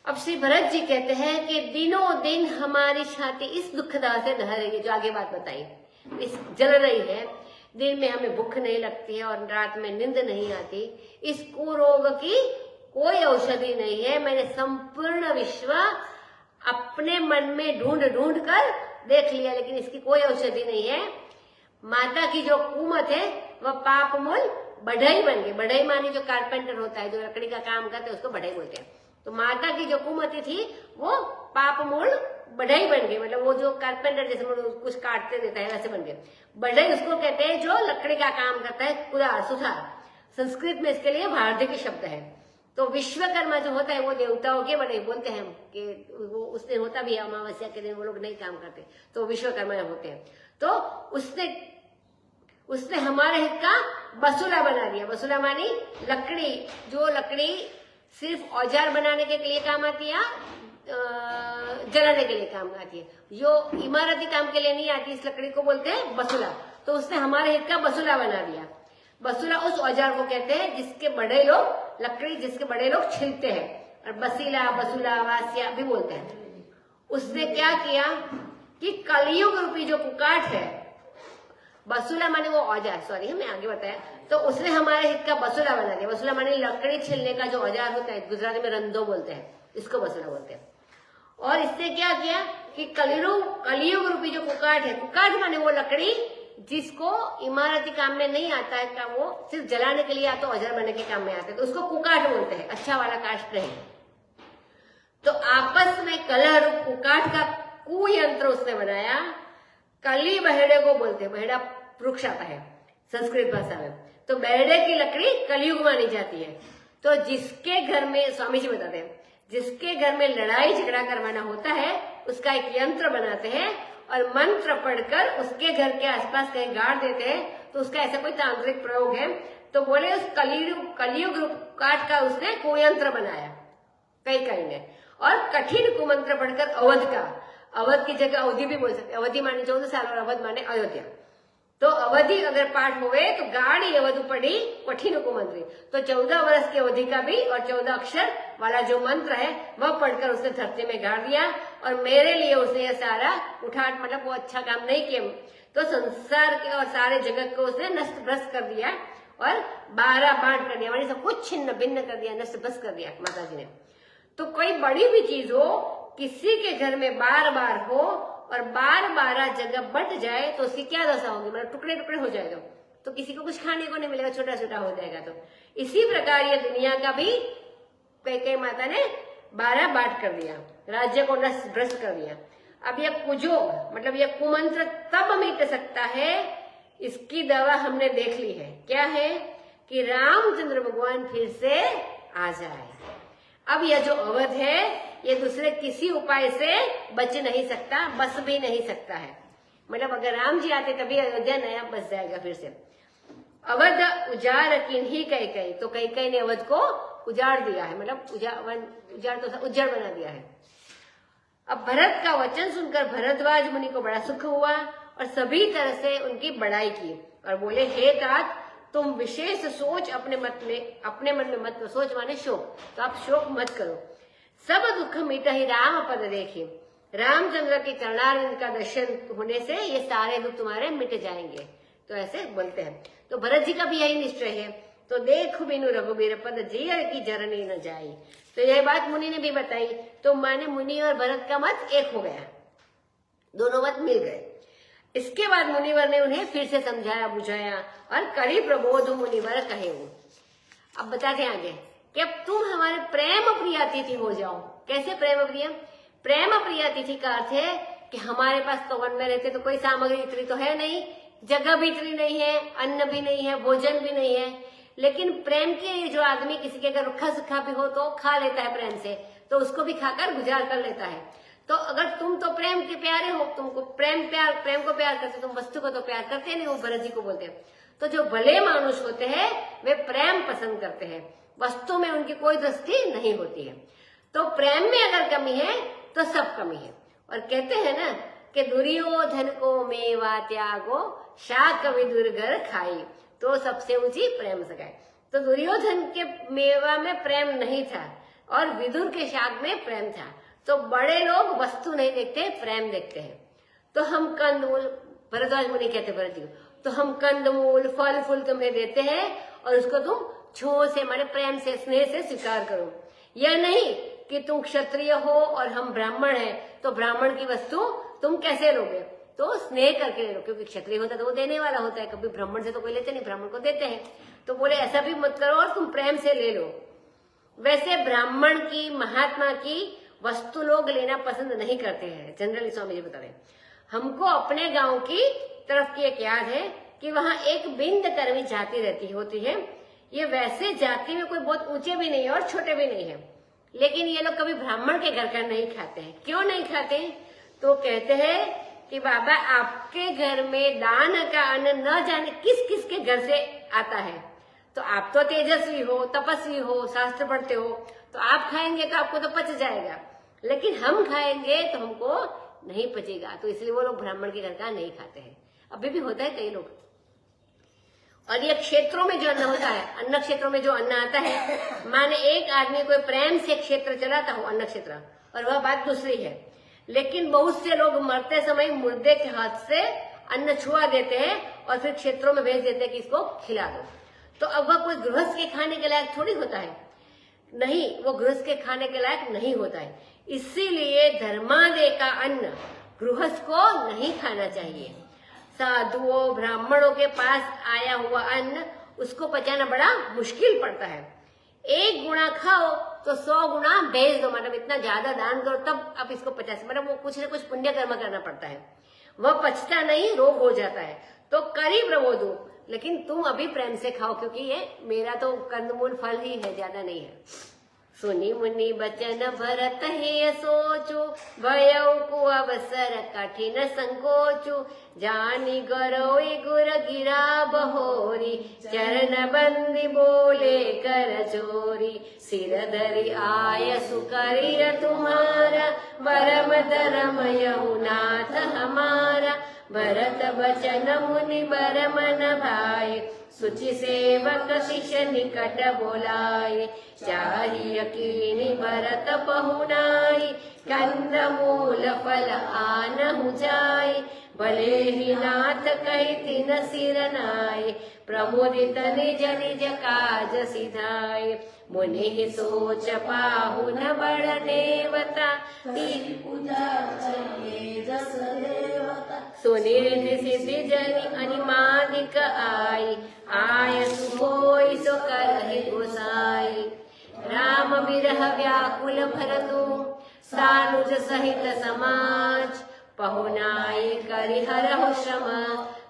अब श्री भरत जी कहते हैं कि दिनों दिन हमारी छाती इस दुखदा से ढह रही है, जो आगे बात बताई, इस जल रही है। दिन में हमें भूख नहीं लगती है और रात में नींद नहीं आती। इस कुरोग की कोई औषधि नहीं है। मैंने संपूर्ण विश्व अपने मन में ढूंढ ढूंढ कर देख लिया, लेकिन इसकी कोई औषधि नहीं है। माता की जो कुमत है वह पाप मूल बढ़ई बन गई। बढ़ई मानी जो कारपेंटर होता है, जो लकड़ी का काम करते हैं, उसको बढ़ई बोलते हैं। तो माता की जो कुमति थी वो पाप मूल बढ़ई बन गई। मतलब वो जो कारपेंटर जैसे कुछ काटते देता है वैसे बन गए। बढ़ई उसको कहते हैं जो लकड़ी का काम करता है, कुदार सुथार। संस्कृत में इसके लिए भारतीय शब्द है। तो विश्वकर्मा जो होता है वो देवताओं के बढ़ई बोलते हैं कि वो उस दिन होता भी है, अमावस्या के दिन वो लोग नहीं काम करते तो विश्वकर्मा होते हैं। तो उसने हमारे हित का बसुला बना दिया। बसुला मानी लकड़ी, जो लकड़ी सिर्फ औजार बनाने के लिए काम आती है, जलाने के लिए काम आती है, जो इमारती काम के लिए नहीं आती, इस लकड़ी को बोलते हैं बसुला। तो उसने हमारे हित का बसुला बना दिया। बसुला उस औजार को कहते हैं जिसके बड़े लोग लकड़ी जिसके बड़े लोग छिलते हैं, और बसीला बसुला वासिया भी बोलते हैं। उसने क्या किया कि कलयुग रूपी जो कुकाठ है, बसुला माने वो औजार, सॉरी मैं आगे बताया, तो उसने हमारे हित का बसुला बना दिया। बसुला माने लकड़ी छिलने का जो औजार होता है, गुजराती में रंदो बोलते हैं, इसको बसुला बोलते हैं। और इसने क्या किया कि कलयुग रूपी जो कुकाठ है, कुकाठ माने वो लकड़ी जिसको इमारती काम में नहीं आता है, का वो सिर्फ जलाने के लिए या तो औजार बनाने के काम में आता है, तो उसको कुकाठ बोलते हैं। अच्छा वाला काष्ठ नहीं। तो आपस में कलह रूप कुकाठ का कुयंत्र उसने बनाया। कली बहेड़े को बोलते हैं, बहेड़ा वृक्ष आता है संस्कृत भाषा में। तो बहेड़े की लकड़ी कलयुग मानी जाती है। तो जिसके घर में, स्वामी जी बताते हैं, जिसके घर में लड़ाई झगड़ा करवाना होता है उसका एक यंत्र बनाते हैं और मंत्र पढ़कर उसके घर के आसपास कहीं गाड़ देते हैं। तो उसका ऐसा कोई तांत्रिक प्रयोग है। तो बोले उस कलयुग रूप काठ का उसने कुयंत्र बनाया कई ने। और कठिन कुमंत्र पढ़कर अवध की जगह अवधि भी बोल सकते। अवधि माने 14 साल और अवध माने अयोध्या। तो अवधि अगर पाठ हुए तो गाढ़ी अवधि पढ़ी कठिन कुमंत्री। तो 14 वर्ष की अवधि का भी और 14 अक्षर वाला जो मंत्र है वह पढ़कर उसने धरती में गाड़ दिया। और मेरे लिए उसने यह सारा उठाट, मतलब वो अच्छा काम नहीं किया, तो संसार के और सारे जगत को उसने नष्ट भ्रष्ट कर दिया और 12 बांट कर दिया, मानी सब कुछ छिन्न भिन्न कर दिया, नष्ट भ्रष्ट कर दिया माता जी ने। तो कोई बड़ी भी चीज हो, किसी के घर में बार बार हो और बार जगह बट जाए तो उसकी क्या दशा होगी, मतलब टुकड़े टुकड़े हो जाएगा तो किसी को कुछ खाने को नहीं मिलेगा, छोटा छोटा हो जाएगा। तो इसी प्रकार ये दुनिया का भी कई माता ने 12 बांट कर दिया, राज्य को नष्ट भ्रष्ट कर दिया। अब यह कुजोग मतलब यह कुमंत्र तब मिट सकता है, इसकी दवा हमने देख ली है। क्या है कि रामचंद्र भगवान फिर से आ जाए। अब यह जो अवध है ये दूसरे किसी उपाय से बच नहीं सकता, बस भी नहीं सकता है। मतलब अगर राम जी आते तभी अयोध्या नया बस जाएगा फिर से। अवध उजाड़ किन्हीं कई, तो कई ने अवध को उजाड़ दिया है, मतलब उजाड़ तो उज्जड़ बना दिया है। अब भरत का वचन सुनकर भरद्वाज मुनि को बड़ा सुख हुआ और सभी तरह से उनकी बड़ाई की और बोले, हे तात, तुम विशेष सोच अपने मन में मत, सोच माने शोक, तो आप शोक मत करो। सब दुख मिटा ही राम पद देखी, रामचंद्र के चरणारविंद का दर्शन होने से ये सारे दुख तुम्हारे मिट जाएंगे। तो ऐसे बोलते हैं। तो भरत जी का भी यही निश्चय है। तो देखो बिनु रघुबीर पद जियर की जरनी न जाई। तो यह बात मुनि ने भी बताई। तो माने मुनि और भरत का मत एक हो गया, दोनों मत मिल गए। इसके बाद मुनिवर ने उन्हें फिर से समझाया बुझाया और करी प्रबोध मुनिवर कहे। अब बताते हैं आगे कि अब तुम हमारे प्रेम प्रिय अतिथि हो जाओ। कैसे प्रेम प्रिय? प्रेम प्रिय अतिथि का अर्थ है कि हमारे पास तो वन में रहते तो कोई सामग्री इतनी तो है नहीं, जगह भी इतनी नहीं है, अन्न भी नहीं है, भोजन भी नहीं है, लेकिन प्रेम के जो आदमी किसी के अगर रुखा सुखा भी हो तो खा लेता है प्रेम से, तो उसको भी खाकर गुजार कर लेता है। तो अगर तुम तो प्रेम के प्यारे हो, तुमको प्रेम को प्यार करते, तुम वस्तु को तो प्यार करते नहीं, वो भरत जी को बोलते हैं। तो जो भले मानुष होते हैं वे प्रेम पसंद करते हैं, वस्तु में उनकी कोई दृष्टि नहीं होती है। तो प्रेम में अगर कमी है तो सब कमी है। और कहते हैं ना कि दुर्योधन को मेवा त्यागो, शाक विदुर घर खाई, तो सबसे ऊंची प्रेम सगाई। तो दुर्योधन के मेवा में प्रेम नहीं था और विदुर के शाक में प्रेम था। तो बड़े लोग वस्तु नहीं देखते, प्रेम देखते हैं। तो हम कंदमूल, भरद्वाज मुनि कहते भरत जी को, तो हम कंदमूल फल फूल तुम्हें देते हैं और उसको तुम छो से, हमारे प्रेम से, स्नेह से स्वीकार करो। यह नहीं कि तुम क्षत्रिय हो और हम ब्राह्मण हैं तो ब्राह्मण की वस्तु तुम कैसे लोगे, तो स्नेह करके ले लो, क्योंकि क्षत्रिय होता है तो वो देने वाला होता है, कभी ब्राह्मण से तो कोई लेते नहीं, ब्राह्मण को देते हैं। तो बोले ऐसा भी मत करो और तुम प्रेम से ले लो। वैसे ब्राह्मण की, महात्मा की वस्तु लोग लेना पसंद नहीं करते हैं, जनरली स्वामी जी बता रहे हैं। हमको अपने गांव की तरफ की एक याद है कि वहां एक बिंद कर्मी जाति रहती होती है। ये वैसे जाति में कोई बहुत ऊंचे भी नहीं है और छोटे भी नहीं है, लेकिन ये लोग कभी ब्राह्मण के घर का नहीं खाते हैं। क्यों नहीं खाते? तो कहते हैं कि बाबा आपके घर में दान का अन्न न जाने किस किस के घर से आता है, तो आप तो तेजस्वी हो, तपस्वी हो, शास्त्र पढ़ते हो, तो आप खाएंगे तो आपको तो पच जाएगा, लेकिन हम खाएंगे तो हमको नहीं पचेगा। तो इसलिए वो लोग ब्राह्मण के घर का नहीं खाते हैं। अभी भी होता है कई लोग। और ये क्षेत्रों में जो अन्न होता है, अन्न क्षेत्रों में जो अन्न आता है, माने एक आदमी कोई प्रेम से क्षेत्र चलाता हो, अन्न क्षेत्र, और वह बात दूसरी है, लेकिन बहुत से लोग मरते समय मुर्दे के हाथ से अन्न छुआ देते हैं और फिर क्षेत्रों में भेज देते हैं कि इसको खिला दो। तो अब वह कोई गृहस्थ के खाने के लायक थोड़ी होता है, नहीं, वो गृहस्थ के खाने के लायक नहीं होता है। इसीलिए धर्मादय का अन्न गृहस्थ को नहीं खाना चाहिए। साधुओं, ब्राह्मणों के पास आया हुआ अन्न उसको पचाना बड़ा मुश्किल पड़ता है। 1 गुना खाओ तो 100 गुना भेज दो, मतलब इतना ज्यादा दान करो तब आप इसको पचा सकते, मतलब वो कुछ न कुछ पुण्य कर्म करना पड़ता है। वह पचता नहीं, रोग हो जाता है। तो करीब रहो दो, लेकिन तुम अभी प्रेम से खाओ, क्योंकि ये मेरा तो कंदमूल फल ही है, ज्यादा नहीं है। सुनी मुनि बचन भरत हे सोचो, भयउ को अवसर कठिन संकोचो, जानी गरोई गुर गिरा बहोरी, चरण बंदी बोले कर चोरी, सिर धरि आय सुकरिय तुम्हारा, बरम धरम यहुनाथ हमारा, भरत बचन मुनि बर मन भाई, सुचि सेवक शिष्य निकट बोलाए, चाहिए कीनी भरत पहुनाई, कंद मूल फल आनहु जाय, भले ही नाथ कहि तिन सिर नाय, प्रमुदित निज निज काज सिधाय, मुनि ही सोच पाहुन बड़ देवता, पूजा जस देवता, सुनिधि सिद्धि जनि अनिमादिक आई, आय सुहोई सो करहि गोसाई, राम विरह व्याकुल भरतु, सानुज सहित समाज, पहुनाई करिहरहु श्रम,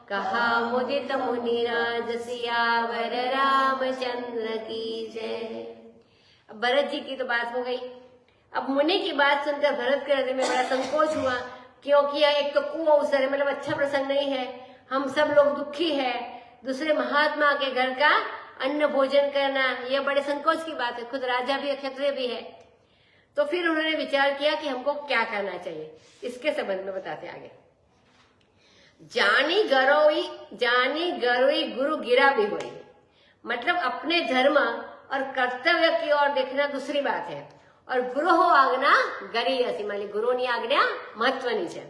कहा मुदित मुनिराज, सियावर रामचंद्र की जय। अब भरत जी की तो बात हो गई। अब मुनि की बात सुनकर भरत के हृदय में बड़ा संकोच हुआ, क्योंकि यह एक तो कुअवसर है, मतलब अच्छा प्रसंग नहीं है, हम सब लोग दुखी है, दूसरे महात्मा के घर का अन्न भोजन करना यह बड़े संकोच की बात है, खुद राजा भी है, क्षत्रिय भी है। तो फिर उन्होंने विचार किया कि हमको क्या करना चाहिए, इसके संबंध में बताते आगे। जानी गरोई गुरु गिरा भी हुई, मतलब अपने धर्म और कर्तव्य की ओर देखना दूसरी बात है, और गुरु आज्ञा गरी ऐसी, मान ली गुरु की आज्ञा महत्वनी है।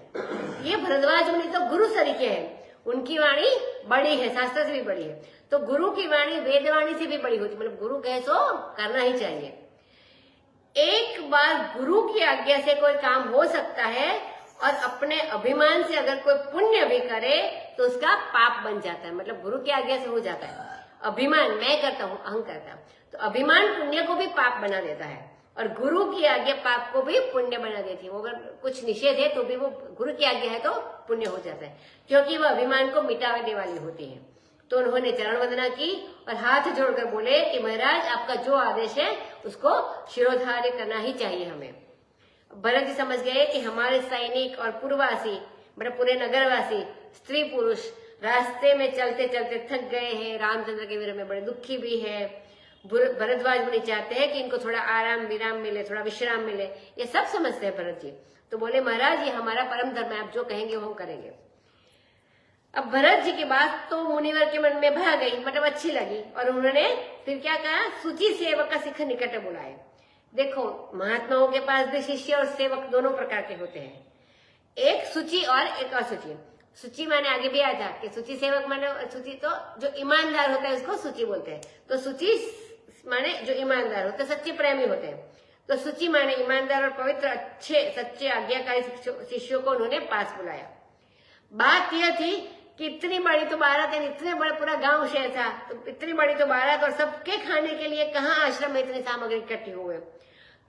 ये भरद्वाज मुनि तो गुरु तरीके हैं, उनकी वाणी बड़ी है, शास्त्र से भी बड़ी है, तो गुरु की वाणी वेदवाणी से भी बड़ी होती, मतलब गुरु कहे सो करना ही चाहिए। एक बार गुरु की आज्ञा से कोई काम हो सकता है, और अपने अभिमान से अगर कोई पुण्य भी करे तो उसका पाप बन जाता है, मतलब गुरु की आज्ञा से हो जाता है। अभिमान, मैं करता हूँ, अहंकार का, तो अभिमान पुण्य को भी पाप बना देता है। और गुरु की आज्ञा पाप को भी पुण्य बना देती है। वो अगर कुछ निषेध है तो भी वो गुरु की आज्ञा है तो पुण्य हो जाता है, क्योंकि वो अभिमान को मिटाने वाली होती है। तो उन्होंने चरण वंदना की और हाथ जोड़कर बोले कि महाराज आपका जो आदेश है उसको शिरोधार्य करना ही चाहिए हमें। भरत जी समझ गए कि हमारे सैनिक और पुरवासी, मतलब पूरे नगरवासी, स्त्री पुरुष रास्ते में चलते चलते थक गए हैं, रामचंद्र के विरह में बड़े दुखी भी है। भरद्वाज मुनि चाहते हैं कि इनको थोड़ा आराम विराम मिले, थोड़ा विश्राम मिले, ये सब समझते हैं भरत जी। तो बोले महाराज ये हमारा परम धर्म है, आप जो कहेंगे वो हम करेंगे। अब भरत जी की बात तो मुनिवर के मन में भा गई, मतलब अच्छी लगी, और उन्होंने फिर क्या कहा, सूची सेवक का शिखर निकट बुलाए। देखो महात्माओं के पास भी शिष्य और सेवक दोनों प्रकार के होते हैं, एक सूची और एक असूची। सूची माने आगे भी आया था कि सूची सेवक माने, सूची तो जो ईमानदार होता है उसको सूची बोलते हैं, तो सूची माने जो ईमानदार होते हैं, सच्चे प्रेमी होते हैं। तो सूची माने ईमानदार और पवित्र अच्छे सच्चे आज्ञाकारी शिष्यों को उन्होंने पास बुलाया। बात यह थी कि इतनी बड़ी तो बारात है, इतने बड़ा पूरा गांव शहर था, तो इतनी बड़ी तो बारात और सबके खाने के लिए कहाँ आश्रम में इतनी सामग्री इकट्ठी हुए।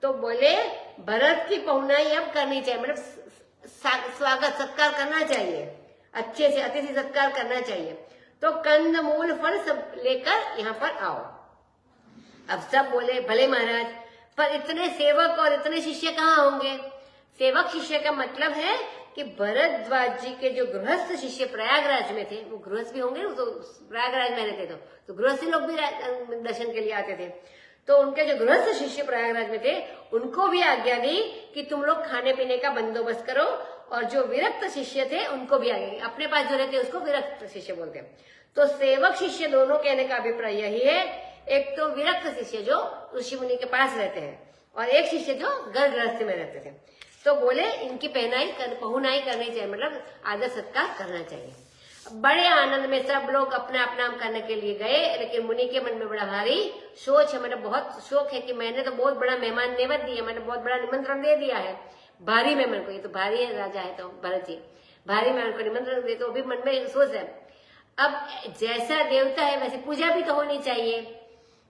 तो बोले भरत की पहुनाई अब करनी चाहिए, मतलब स्वागत सत्कार करना चाहिए, अच्छे से अतिथि सत्कार करना चाहिए। तो कंद मूल फल सब लेकर यहाँ पर आओ। अब सब बोले भले महाराज, पर इतने सेवक और इतने शिष्य कहाँ होंगे। सेवक शिष्य का मतलब है कि भरद्वाज जी के जो गृहस्थ शिष्य प्रयागराज में थे, वो गृहस्थ भी होंगे, तो प्रयागराज में रहते तो गृहस्थी लोग भी दर्शन के लिए आते थे। तो उनके जो गृहस्थ शिष्य प्रयागराज में थे उनको भी आज्ञा दी कि तुम लोग खाने पीने का बंदोबस्त करो, और जो विरक्त शिष्य थे उनको भी आज्ञा, अपने पास जो रहते उसको विरक्त शिष्य बोलते हैं। तो सेवक शिष्य दोनों कहने का अभिप्राय यही है, एक तो विरक्त शिष्य जो ऋषि मुनि के पास रहते हैं, और एक शिष्य जो घर गृहस्थ में रहते थे। तो बोले इनकी पहुनाई करनी चाहिए, मतलब आदर सत्कार करना चाहिए। बड़े आनंद में सब लोग अपना अपना करने के लिए गए, लेकिन मुनि के मन में बड़ा भारी सोच है, मतलब बहुत शौक है कि मैंने तो बहुत बड़ा मेहमान नेवत दिया, मैंने बहुत बड़ा निमंत्रण दे दिया है भारी मेहमान को। ये तो भारी है, राजा है तो भरत जी, भारी मेहमान को निमंत्रण दे, तो अभी मन में सोच है। अब जैसा देवता है वैसे पूजा भी तो होनी चाहिए।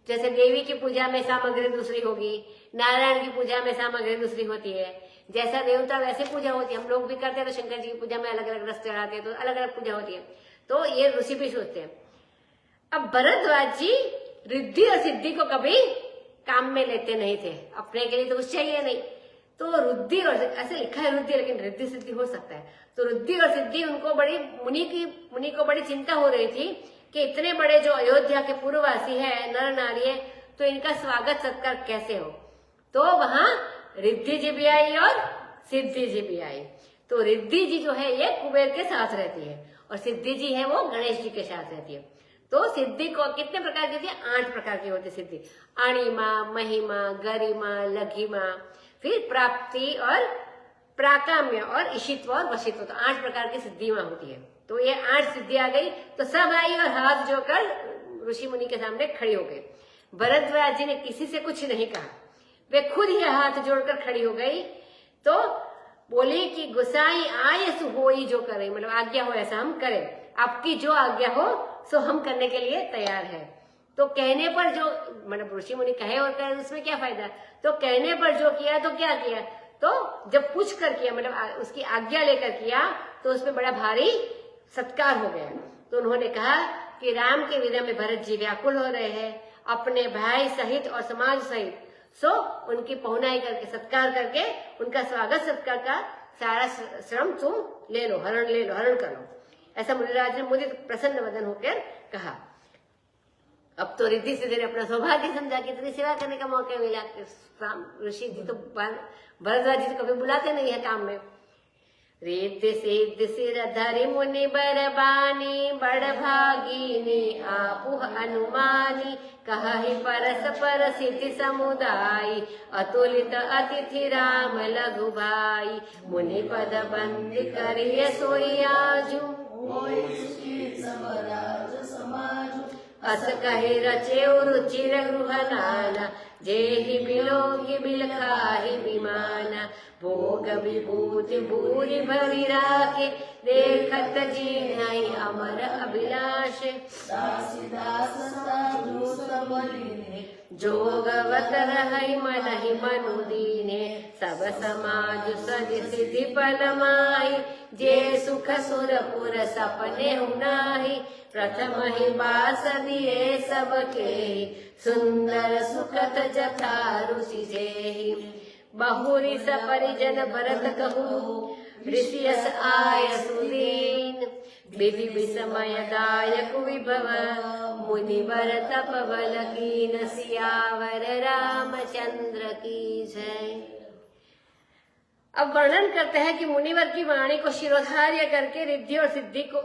जैसे देवी की पूजा में सामग्री दूसरी होगी, नारायण की पूजा में सामग्री दूसरी होती है, जैसा देवता वैसे पूजा होती है। हम लोग भी करते हैं, तो शंकर जी की पूजा में अलग अलग रस चढ़ाते हैं, तो अलग अलग पूजा होती है। तो ये ऋषि भी सोचते हैं। अब भरद्वाज जी रिद्धि और सिद्धि को कभी काम में लेते नहीं थे, अपने के लिए तो कुछ चाहिए नहीं। तो रुद्धि और, ऐसे लिखा है रुद्धि, लेकिन रिद्धि सिद्धि हो सकता है। तो रुद्धि और सिद्धि उनको बड़ी मुनि को बड़ी चिंता हो रही थी कि इतने बड़े जो अयोध्या के पूर्ववासी है, नर नारी है, तो इनका स्वागत सत्कार कैसे हो। तो वहां रिद्धि जी भी आई और सिद्धि जी भी आई। तो रिद्धि जी जो है ये कुबेर के साथ रहती है, और सिद्धि जी है वो गणेश जी के साथ रहती है। तो सिद्धि को कितने प्रकार की होती है, 8 प्रकार की होती है सिद्धि। अणिमा, महिमा, गरिमा, लघिमा, फिर प्राप्ति और प्राकाम्य और इशित्व और वशित्व, तो 8 प्रकार की सिद्धियां होती है। तो ये 8 सिद्धि आ गई, तो सब आई और हाथ जोड़कर ऋषि मुनि के सामने खड़ी हो गई। भरद्वाज जी ने किसी से कुछ नहीं कहा, वे खुद ही हाथ जोड़कर खड़ी हो गई। तो बोली कि गुसाई आय सो होई जो करे, मतलब आज्ञा हो ऐसा हम करें, आपकी जो आज्ञा हो सो हम करने के लिए तैयार है। तो कहने पर जो, मतलब ऋषि मुनि कहे और कहे उसमें क्या फायदा, तो कहने पर जो किया तो क्या किया, तो जब पूछ कर किया, मतलब उसकी आज्ञा लेकर किया, तो उसमें बड़ा भारी सत्कार हो गया। तो उन्होंने कहा कि राम के विरह में भरत जी व्याकुल हो रहे हैं, अपने भाई सहित और समाज सहित, सो उनकी पहुनाई करके सत्कार करके उनका स्वागत सत्कार का सारा श्रम तुम ले लो, हरण कर लो। ऐसा मुनिराज ने मुझे प्रसन्न वदन होकर कहा। अब तो रिद्धि सिद्धि ने अपना सौभाग्य समझा कि इतनी सेवा करने का मौका मिला। ऋषि जी तो भरद्वाज जी तो कभी बुलाते नहीं है काम में। रिद्धि सिद्धि सिर धरि मुनि बरबानी, बड़ भागिनी आपुह अनुमानी, कहि परस्पर सिद्धि समुदाय, अतुलित अतिथि राम लघु भाई, मुनि पद बंदी करिय सोई आजू, अस कहे रचे रुचिर गृह नाना, जेहि बिलोगी बिलखाहि विमाना, भोग विभूति भूरि भरि राखे, देखत जी नहीं अमर अभिलाष, दासी दास साधु सब बलिने, जोगवत रहई मन ही मनु दीने, सब समाज सज सिद्धि पल माही, जे सुख सुरपुर सपने हुनाही, प्रथम ही बास दिए सबके, सुंदर सुखत जथा रुचि जेहि, बहुरी सपरिजन भरत कहू, ऋषियस आय सुदीन, विधि विस्मय दायक विभव, मुनिवर तप बल कीन, सियावर रामचंद्र की जय। अब वर्णन करते हैं कि मुनिवर की वाणी को शिरोधार्य करके रिद्धि और सिद्धि को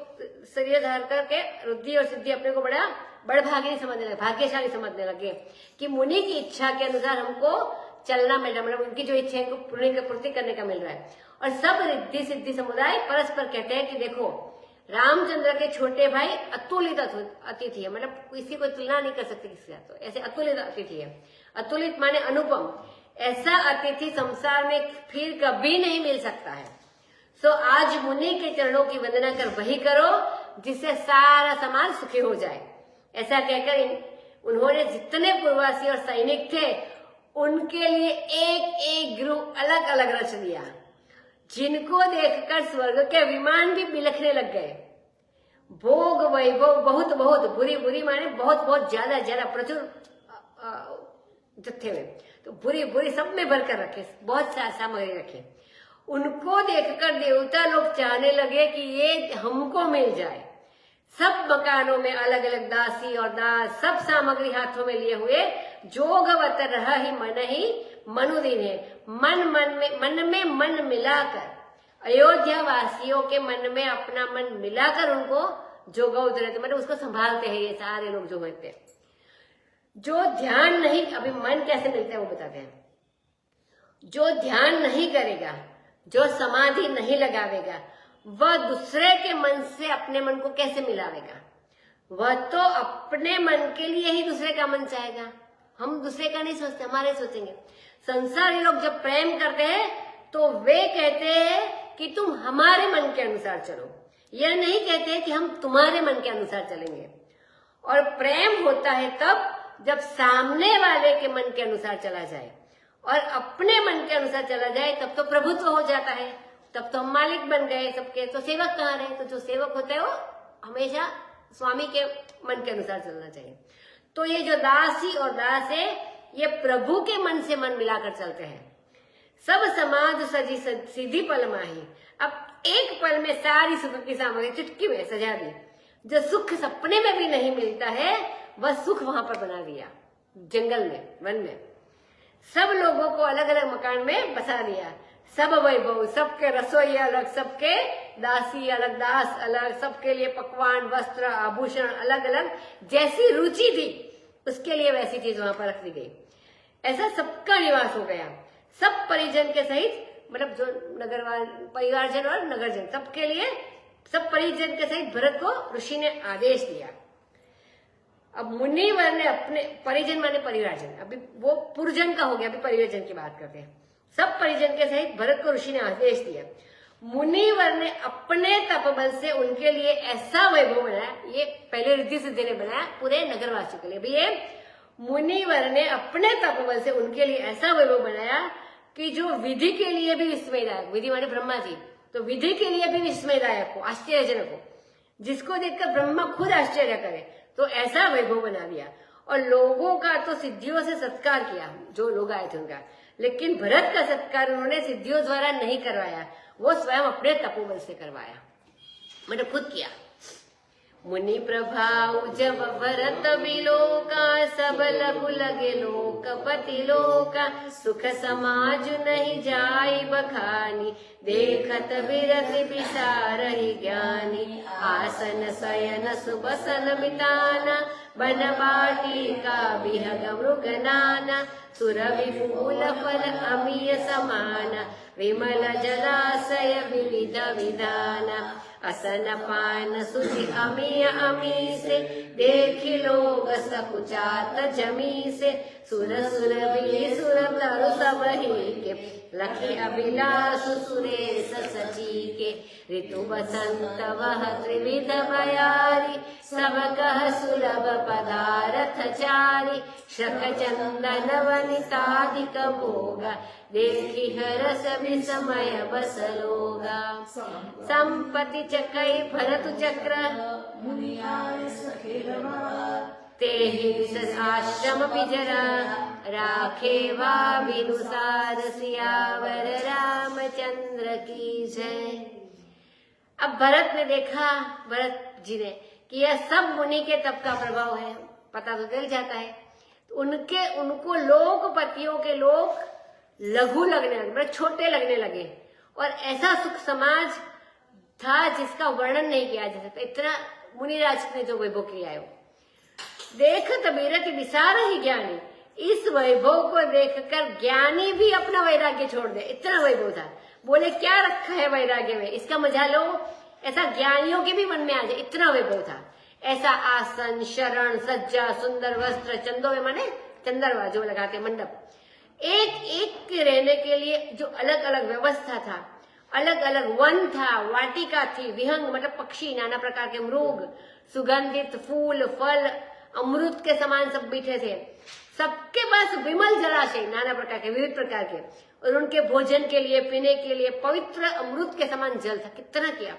शिरोधार्य करके रिद्धि और सिद्धि अपने को बड़ा बड़भागी समझने लगे, भाग्यशाली समझने लगे कि मुनि की इच्छा के अनुसार हमको चलना मिल रहा, मतलब उनकी जो इच्छा है उनको पूर्ति करने का मिल रहा है। और सब रिद्धि सिद्धि समुदाय परस्पर कहते हैं कि देखो रामचंद्र के छोटे भाई अतुलित अतिथि है, मतलब किसी को तुलना नहीं कर सकते किसी साथ, तो ऐसे अतुलित अतिथि है। अतुलित माने अनुपम, ऐसा अतिथि संसार में फिर कभी नहीं मिल सकता है। सो आज मुनि के चरणों की वंदना कर वही करो जिससे सारा समाज सुखी हो जाए। ऐसा कहकर उन्होंने जितने पूर्ववासी और सैनिक थे उनके लिए एक एक गृह अलग अलग रच दिया, जिनको देखकर स्वर्ग के विमान भी बिलखने लग गए। भोग वैभव बहुत बहुत, बुरी बुरी माने बहुत बहुत ज्यादा ज्यादा प्रचुर जत्थे में, तो बुरी बुरी सब में भरकर रखे, बहुत सामग्री रखे। उनको देखकर देवता लोग चाहने लगे कि ये हमको मिल जाए। सब मकानों में अलग अलग दासी और दास, सब सामग्री हाथों में लिए हुए, जोगवत रह ही मन ही मनुदिन है, मन में मन मिलाकर, अयोध्या वासियों के मन में अपना मन मिलाकर उनको जोगा उतरे, मतलब उसको संभालते हैं ये सारे लोग जो होते हैं। जो ध्यान नहीं, अभी मन कैसे मिलता है वो बताते हैं। जो ध्यान नहीं करेगा, जो समाधि नहीं लगावेगा, वह दूसरे के मन से अपने मन को कैसे मिलावेगा? वह तो अपने मन के लिए ही दूसरे का मन चाहेगा। हम दूसरे का नहीं सोचते, हमारे सोचेंगे। संसारी लोग जब प्रेम करते हैं तो वे कहते हैं कि तुम हमारे मन के अनुसार चलो, यह नहीं कहते कि हम तुम्हारे मन के अनुसार चलेंगे। और प्रेम होता है तब जब सामने वाले के मन के अनुसार चला जाए, और अपने मन के अनुसार चला जाए तब तो प्रभुत्व हो जाता है, तब तो हम मालिक बन गए सबके। तो सेवक कहाँ रहे? तो जो सेवक होते हैं वो हमेशा स्वामी के मन के अनुसार चलना चाहिए। तो ये जो दासी और दास है, ये प्रभु के मन से मन मिलाकर चलते हैं। सब समाज सजी सीधी पल माही, अब एक पल में सारी सुख की सामग्री चुटकी में सजा दी। जो सुख सपने में भी नहीं मिलता है वह सुख वहां पर बना दिया, जंगल में, वन में। सब लोगों को अलग अलग मकान में बसा दिया। सब वैभव, सबके रसोई अलग, सबके दासी अलग, दास अलग, सबके लिए पकवान, वस्त्र, आभूषण अलग अलग, जैसी रुचि थी उसके लिए वैसी चीज वहां पर रख दी गई। ऐसा सबका निवास हो गया, सब परिजन के सहित, मतलब जो नगरवाल परिवारजन और नगरजन, सबके लिए, सब परिजन के सहित भरत को ऋषि ने आदेश दिया। अब मुनिवर ने अपने, परिजन माने परिवारजन, अभी वो पुरजन का हो गया, अभी परिवारजन की बात करते हैं। सब परिजन के सहित भरत को ऋषि ने आदेश दिया। मुनिवर ने अपने तपबल से उनके लिए ऐसा वैभव बनाया, ये पहले रिद्धि सिद्धि ने बनाया पूरे नगरवासियों के लिए। अभी ये मुनिवर ने अपने तपबल से उनके लिए ऐसा वैभव बनाया कि जो विधि के लिए भी विस्मयदायक, विधि माने ब्रह्मा जी, तो विधि के लिए भी विस्मयदायक हो, आश्चर्यजनक हो, जिसको देखकर ब्रह्मा खुद आश्चर्य करे, तो ऐसा वैभव बना दिया। और लोगों का तो सिद्धियों से सत्कार किया, जो लोग आए थे उनका, लेकिन भरत का सत्कार उन्होंने सिद्धियों द्वारा नहीं करवाया, वो स्वयं अपने तपोबल से करवाया, मतलब खुद किया। मुनि प्रभाव जब भरत बिलोका, सब लघु लगे लोकपति लोका, सुख समाज नहीं जाई बखानी, देखत बिरत बिसारहि ज्ञानी, आसन शयन सुबसन बिताना, बन बाटी का बिहग मृग नाना, सुरभि फूल फल अमीय समाना, विमल जलाशय विविध विधाना, असन पान सुचि अमीय अमी से, देखि लोग सकुचात जमी से, सुर सुर भी सुर तरु सब ही के, लखि अभिलाष सुरेश सची के, ऋतु बसंत वह त्रिविध बयारी, सब कह सुलभ पदारथ रथचारी शख चंदन वनितादिक भोगा देखी हरस विस्मय बस लोगा संपत्ति चकई भरत चक्र तेहि आश्रम पिजरा राखे वा विनुसार सियावर रामचंद्र की जय। अब भरत ने देखा, भरत जी ने, कि यह सब मुनि के तप का प्रभाव है, पता तो चल जाता है। तो उनको लोकपतियों के लोग लघु लगने लगे, मतलब छोटे लगने लगे, और ऐसा सुख समाज था जिसका वर्णन नहीं किया जा सकता। इतना मुनिराज ने जो वैभव किया है वो देखत बीरत विसार ही ज्ञानी, इस वैभव को देखकर ज्ञानी भी अपना वैराग्य छोड़ दे, इतना वैभव था। बोले क्या रखा है वैराग्य में, इसका मजा लो, ऐसा ज्ञानियों के भी मन में आ जाए, इतना वैभव था। ऐसा आसन, शरण, सज्जा, सुंदर वस्त्र, चंदोवे माने चंदरवा जो लगाते मंडप, एक एक के रहने के लिए जो अलग अलग व्यवस्था था, अलग अलग वन था, वाटिका थी, विहंग मतलब पक्षी, नाना प्रकार के मृग, सुगंधित फूल, फल, अमृत के समान सब बैठे थे। सबके पास विमल जलाशय, नाना प्रकार के, विविध प्रकार के, और उनके भोजन के लिए, पीने के लिए पवित्र अमृत के समान जल था। कितना किया।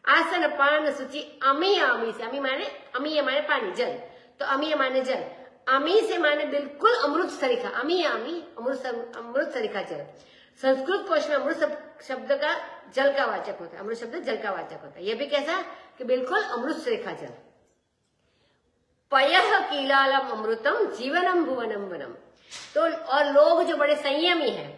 आसन पान सूचि अमी अमी से, अमी माने पानी, जल, तो अमी माने जल, अमी से माने बिल्कुल अमृत सरीखा, अमी अमृत सरीखा जल। संस्कृत कोश में अमृत शब्द का जल का वाचक होता है, अमृत शब्द जल का वाचक होता है। यह भी कैसा कि बिल्कुल अमृत सरीखा जल। पयः कीलालम अमृतम जीवनम भुवनम वनम। तो और लोग जो बड़े संयमी हैं,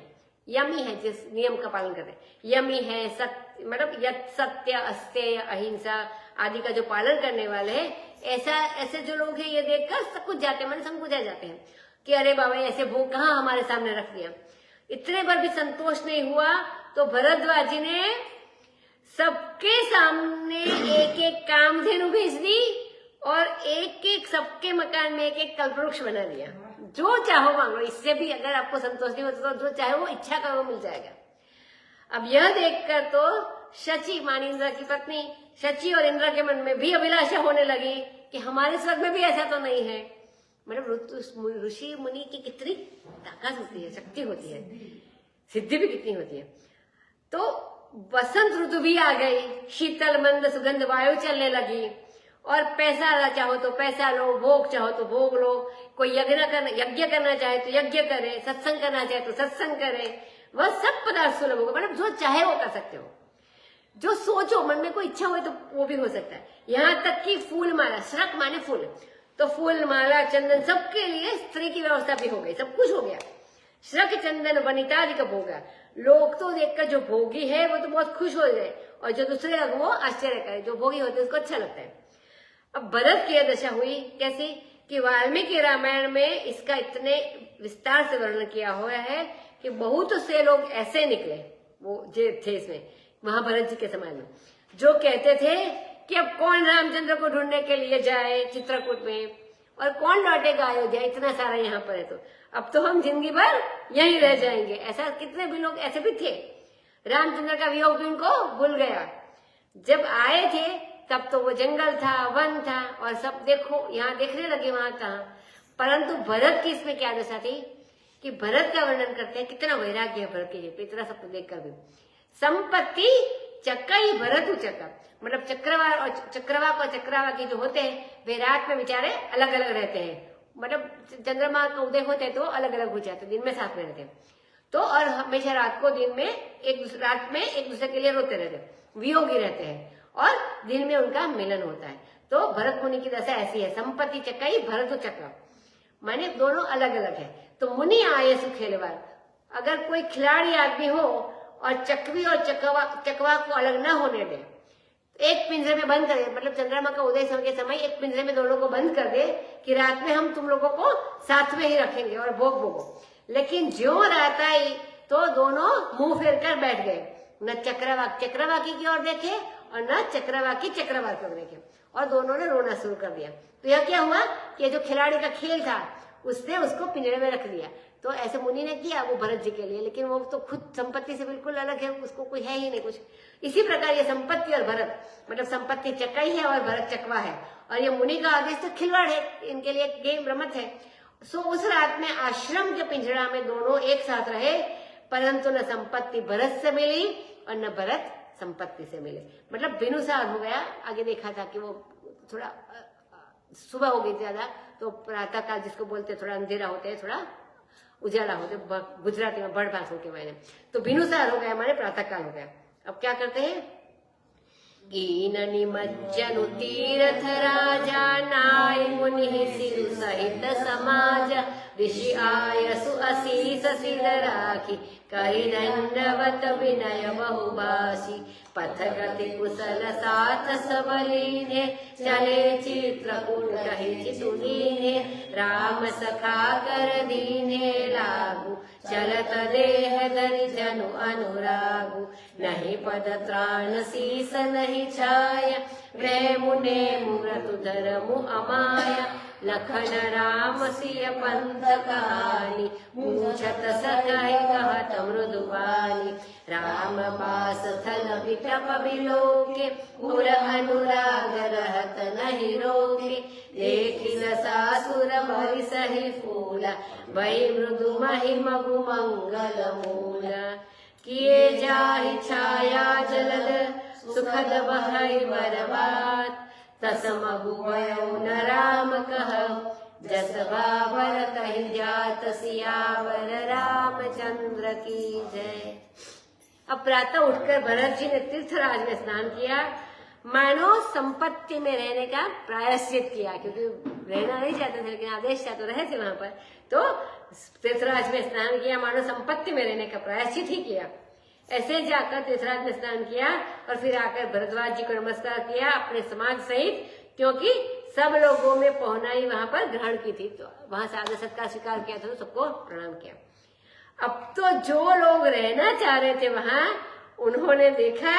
यमी है, जिस नियम का पालन करते हैं, यमी है, सत्य मतलब यत सत्य अस्तेय अहिंसा आदि का जो पालन करने वाले हैं, ऐसे जो लोग हैं ये देखकर सब कुछ जाते हैं, मन संकुचा जाते हैं कि अरे बाबा ऐसे भोग कहाँ हमारे सामने रख दिया। इतने बार भी संतोष नहीं हुआ तो भरद्वाज जी ने सबके सामने एक एक कामधेनु भेज दी और एक एक सबके मकान में एक एक कल्पवृक्ष बना दिया। जो चाहो मांगो, इससे भी अगर आपको संतोष नहीं होता तो जो चाहे वो इच्छा करो मिल जाएगा। अब यह देखकर तो शची मानी इंद्र की पत्नी, शची और इंद्र के मन में भी अभिलाषा होने लगी कि हमारे स्वर्ग में भी ऐसा तो नहीं है। मतलब ऋषि मुनि की कितनी ताकत होती है, शक्ति होती है, सिद्धि भी कितनी होती है। तो बसंत ऋतु भी आ गई, शीतल मंद सुगंध वायु चलने लगी, और पैसा चाहो तो पैसा लो, भोग चाहो तो भोग लो, कोई यज्ञ करना चाहे तो यज्ञ करे, सत्संग करना चाहे तो सत्संग करे, वह सब पदार्थ सुलभ होगा। मतलब जो चाहे वो कर सकते हो, जो सोचो मन में कोई इच्छा हो तो वो भी हो सकता है। यहाँ तक कि फूल माला, श्रक माने फूल, तो फूल माला चंदन सबके लिए स्त्री की व्यवस्था भी हो गई, सब कुछ हो गया। श्रक चंदन वनितादि का भोगा, लोग तो देखकर जो भोगी है वो तो बहुत खुश हो जाए, और जो दूसरे लोग वो आश्चर्य करे, जो भोगी होते हैं उसको अच्छा लगता है। अब भरत की दशा हुई कैसी कि वाल्मीकि रामायण में इसका इतने विस्तार से वर्णन किया हुआ है कि बहुत से लोग ऐसे निकले, वो जो थे इसमें महाभारत जी के समय में, जो कहते थे कि अब कौन रामचंद्र को ढूंढने के लिए जाए चित्रकूट में, और कौन लौटेगा अयोध्या, इतना सारा यहाँ पर है, तो अब तो हम जिंदगी भर यहीं रह जाएंगे। ऐसा कितने भी लोग ऐसे भी थे। रामचंद्र का वियोग भी उनको भूल गया। जब आए थे तब तो वो जंगल था, वन था, और सब देखो यहाँ देखने लगे वहां कहाँ। परंतु भरत की इसमें क्या दशा थी कि भरत का वर्णन करते हैं कितना वैराग्य है भरत के, इतना सबको देखकर भी। संपत्ति चक्कई भरत चक्का, मतलब चक्रवार और चक्रवाक और चक्रवाकी जो होते हैं वे रात में बेचारे अलग अलग रहते हैं। मतलब चंद्रमा का उदय होते हैं तो अलग अलग हो जाते, दिन में साथ में रहते हैं, तो और हमेशा रात को दिन में रात में एक दूसरे के लिए रोते रहते, वियोगी रहते हैं, और दिन में उनका मिलन होता है। तो भरत मुनि की दशा ऐसी है, संपत्ति चक्कई भरत चक्र, माने दोनों अलग अलग है। तो मुनि आये सुखेलवार, अगर कोई खिलाड़ी आदमी हो और चकवी और चकवा को अलग न होने दे, एक पिंजरे में बंद कर दे, मतलब चंद्रमा का उदय के समय एक पिंजरे में दोनों को बंद कर दे कि रात में हम तुम लोगों को साथ में ही रखेंगे और भोग भोगो। लेकिन जो रात आई तो दोनों मुंह फेर कर बैठ गए, न चक्रवाकी की ओर देखे और न चक्रवाकी चक्रवाक की ओर देखे, और दोनों ने रोना शुरू कर दिया। तो यह क्या हुआ कि जो खिलाड़ी का खेल था उसने उसको पिंजरे में रख दिया। तो ऐसे मुनि ने किया वो भरत जी के लिए, लेकिन वो तो खुद संपत्ति से बिल्कुल अलग है, उसको कोई है ही नहीं कुछ। इसी प्रकार ये संपत्ति और भरत, मतलब संपत्ति चक्का ही है और भरत चकवा है, और ये मुनि का आदेश तो खिलवाड़ है, इनके लिए गेम रमत है। सो उस रात में आश्रम के पिंजरा में दोनों एक साथ रहे, परंतु न संपत्ति भरत से मिली और न भरत संपत्ति से मिले। मतलब बिनुसार हो गया। आगे देखा था कि वो थोड़ा सुबह हो गई ज्यादा, तो प्रातः काल जिसको बोलते थोड़ा अंधेरा होते है, थोड़ा उजाला होते, गुजराती में बड़ भाषा के मायने। तो बिनुसार हो गया, हमारे प्रातः काल हो गया। अब क्या करते हैं, कीन निमज्जनु तीर्थ राजा नाय मुनि सिरु सहित समाज ऋषि आयसु असीस सिर राखी कहि दंडवत विनय बहुभाषी पथ गति कुशल साथ सब लीने चले चित्रकूट कहि चितुलीने राम सखा कर दीने लागू चलत देह धरि जनु अनुरागु नहीं पद त्राण शीस नहीं छाया प्रेम ने मुरतु धर्मु अमाया लखन राम सिय पंथ कहानी पूछत सकहि कहत मृदुवानी राम पास थल बिटप बिलोके उर अनुराग रहत नहीं रोके देखी न सासुर भरि सही फूला वही मृदु महि मगु मंगल मूला किए जाहि छाया जलद सुखद बहै बरबात तस मगु भयो न राम कह जस बाबर कहि जात सियावर रामचंद्र की जय। अब प्रातः उठकर भरत जी ने तीर्थराज में स्नान किया, मानो संपत्ति में रहने का प्रायश्चित किया, क्योंकि रहना नहीं चाहते थे लेकिन आदेश था तो रहे थे वहां पर। तो तीर्थराज में स्नान किया, मानो संपत्ति में रहने का प्रायश्चित ही किया। ऐसे जाकर तीर्थराज में स्नान किया और फिर आकर भरद्वाज जी को नमस्कार किया अपने समाज सहित, क्योंकि सब लोगों में पहुनाई वहां पर ग्रहण की थी, तो वहां से आदर सत्कार स्वीकार किया था, तो सबको प्रणाम किया। अब तो जो लोग रहना चाह रहे थे वहां, उन्होंने देखा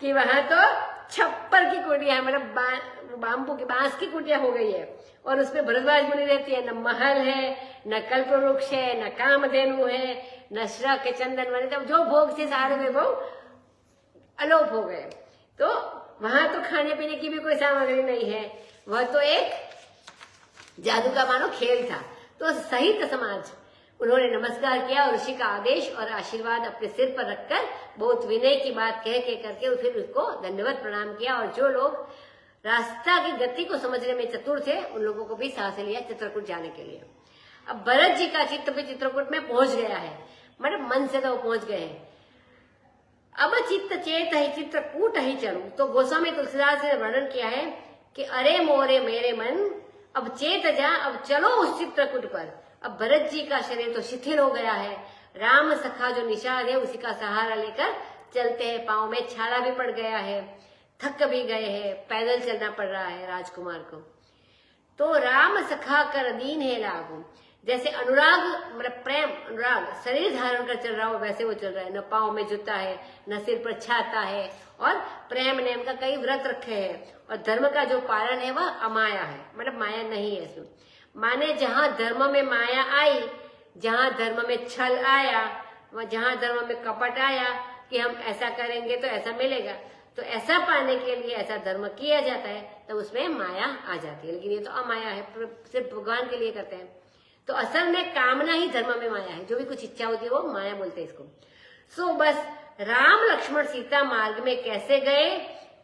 कि वहां तो छप्पर की कुटिया है, मतलब बाम्बू की बांस की कुटिया हो गई है, और उसमें भरद्वाज मुनि रहती है। न महल है, न कल्प वृक्ष है, न कामधेनु है, न श्रक चंदन वाले, तब जो भोग थे सारे वैभव अलोप हो गए। तो वहां तो खाने पीने की भी कोई सामग्री नहीं है, वह तो एक जादू का मानो खेल था। तो सहित समाज उन्होंने नमस्कार किया और ऋषि का आदेश और आशीर्वाद अपने सिर पर रखकर बहुत विनय की बात कह करके फिर उसको दंडवत प्रणाम किया। और जो लोग रास्ता की गति को समझने में चतुर थे, उन लोगों को भी साथ लिया चित्रकूट जाने के लिए। अब भरत जी का चित्त भी चित्रकूट में पहुंच गया है, मतलब मन से तो वो पहुंच गए हैं। अब चित्त चेत ही चित्रकूट ही चलू, तो गोस्वामी तुलसीदास ने वर्णन किया है कि अरे मोरे मेरे मन अब चेत जा, अब चलो उस चित्रकूट पर। अब भरत जी का शरीर तो शिथिल हो गया है, राम सखा जो निषाद है उसी का सहारा लेकर चलते हैं, पांव में छाला भी पड़ गया है, थक भी गए हैं, पैदल चलना पड़ रहा है राजकुमार को। तो राम सखा कर दीन है लागू, जैसे अनुराग मतलब प्रेम अनुराग शरीर धारण कर चल रहा हो वैसे वो चल रहा है। न पाँव में जूता है, न सिर पर छाता है, और प्रेम नेम का कई व्रत रखे हैं, और धर्म का जो पालन है वह अमाया है, मतलब माया नहीं है इसमें। माने जहाँ धर्म में माया आई, जहाँ धर्म में छल आया, जहाँ धर्म में कपट आया कि हम ऐसा करेंगे तो ऐसा मिलेगा, तो ऐसा पाने के लिए ऐसा धर्म किया जाता है, तो उसमें माया आ जाती है। लेकिन ये तो अमाया है, सिर्फ भगवान के लिए करते हैं। तो असल में कामना ही धर्म में माया है, जो भी कुछ इच्छा होती है वो माया बोलते हैं इसको। सो बस राम लक्ष्मण सीता मार्ग में कैसे गए,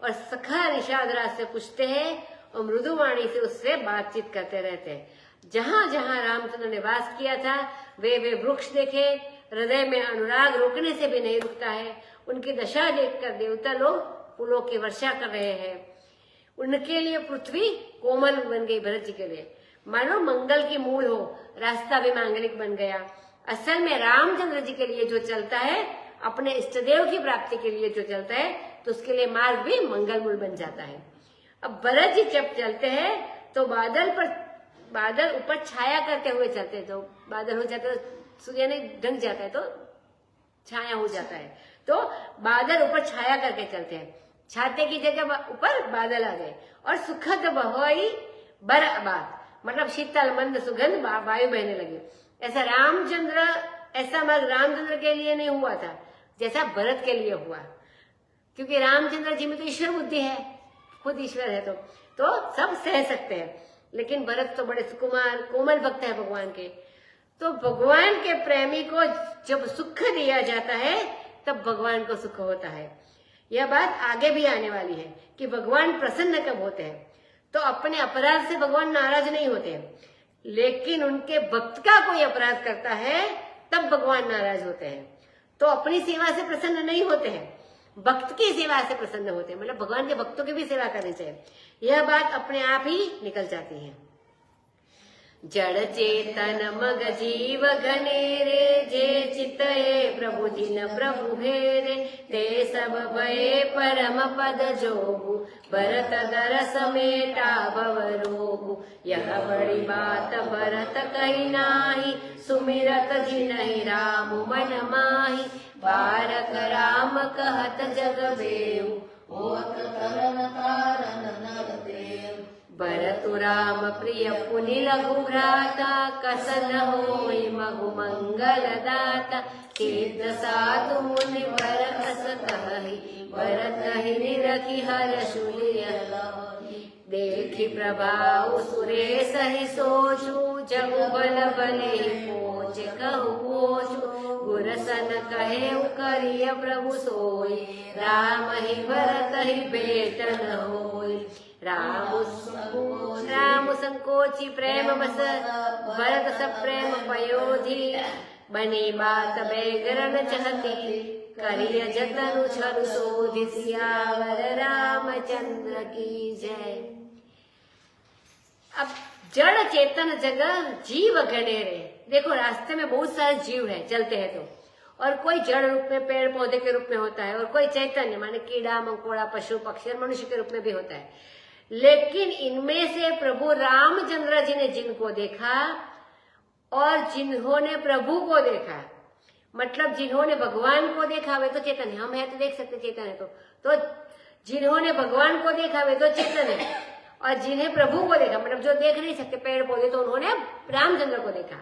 और सखा निषाद राज से पूछते हैं और मृदुवाणी से उससे बातचीत करते रहते हैं। जहां जहां रामचंद्र ने वास किया था वे वृक्ष देखे, हृदय में अनुराग रोकने से भी नहीं रुकता है। उनकी दशा देखकर देवता लोग फूलों की वर्षा कर रहे हैं। उनके लिए पृथ्वी कोमल बन गई, भरत जी के लिए मानो मंगल की मूल हो, रास्ता भी मांगलिक बन गया। असल में रामचंद्र जी के लिए जो चलता है, अपने इष्टदेव की प्राप्ति के लिए जो चलता है, तो उसके लिए मार्ग भी मंगल मूल बन जाता है। अब भरत जी जब चलते हैं तो बादल ऊपर छाया करते हुए चलते हैं, तो बादल हो जाता है, सूर्य ने ढंक जाता है तो छाया हो जाता है, तो बादल ऊपर छाया करके चलते हैं। छाते की जगह ऊपर बादल आ गए, और सुखद बहोई बरबाद, मतलब शीतल मंद सुगंध वायु बहने लगी। ऐसा मार्ग रामचंद्र के लिए नहीं हुआ था जैसा भरत के लिए हुआ, क्योंकि रामचंद्र जी में तो ईश्वर बुद्धि है, खुद ईश्वर है। तो तो सब सह सकते हैं, लेकिन भरत तो बड़े सुकुमार कोमल भक्त है भगवान के। तो भगवान के प्रेमी को जब सुख दिया जाता है तब भगवान को सुख होता है। यह बात आगे भी आने वाली है कि भगवान प्रसन्न कब होते हैं। तो अपने अपराध से भगवान नाराज नहीं होते हैं, लेकिन उनके भक्त का कोई अपराध करता है तब भगवान नाराज होते हैं। तो अपनी सेवा से प्रसन्न नहीं होते हैं, भक्त की सेवा से प्रसन्न होते हैं। मतलब भगवान के भक्तों की भी सेवा करनी चाहिए, यह बात अपने आप ही निकल जाती है। जड़ चेतन मग जीव घनेरे, जे चितये प्रभु जिन प्रभु हेरे, ते सब भये परम पद जोगु, भरत दरस मेटा भव रोगु। यह बड़ी बात भरत कही नाही, सुमिरत जिनहि राम मन माही। बारक राम कहत जग बेउ, होत तरन तारन नर देव। भरतु राम प्रिय पुनि लघु भ्राता, कसन होई मगु मंगल दाता। तीर्थ साधु मुनि बर कस कहहि, भरत ही निरखि हर्षु लियहि। देखि प्रभाव सुरेश ही सोचु, जगु बल बले पोच कहु पोचु। गुरसन कहे करिय प्रभु सोई, राम ही भरत ही बेटन होई। राम संकोचि प्रेम बस, भरत सब प्रेम पयोधि। बनी बात बेगरन चहती, करिय जतनु छरु सोधि। सियावर रामचंद्र की जय। अब जड़ चेतन जगह जीव घनेरे। देखो रास्ते में बहुत सारे जीव है, चलते हैं तो, और कोई जड़ रूप में पेड़ पौधे के रूप में होता है, और कोई चैतन्य माने कीड़ा मकोड़ा पशु पक्षी और मनुष्य के रूप में भी होता है। लेकिन इनमें से प्रभु रामचंद्र जी ने जिनको देखा और जिन्होंने प्रभु को देखा, मतलब जिन्होंने भगवान को देखा वे तो चेतन है। हम है तो देख सकते चेतन है, तो जिन्होंने भगवान को देखा वे तो चेतन है, और जिन्हें प्रभु को देखा मतलब जो देख नहीं सकते पेड़ पौधे, तो उन्होंने रामचंद्र को देखा,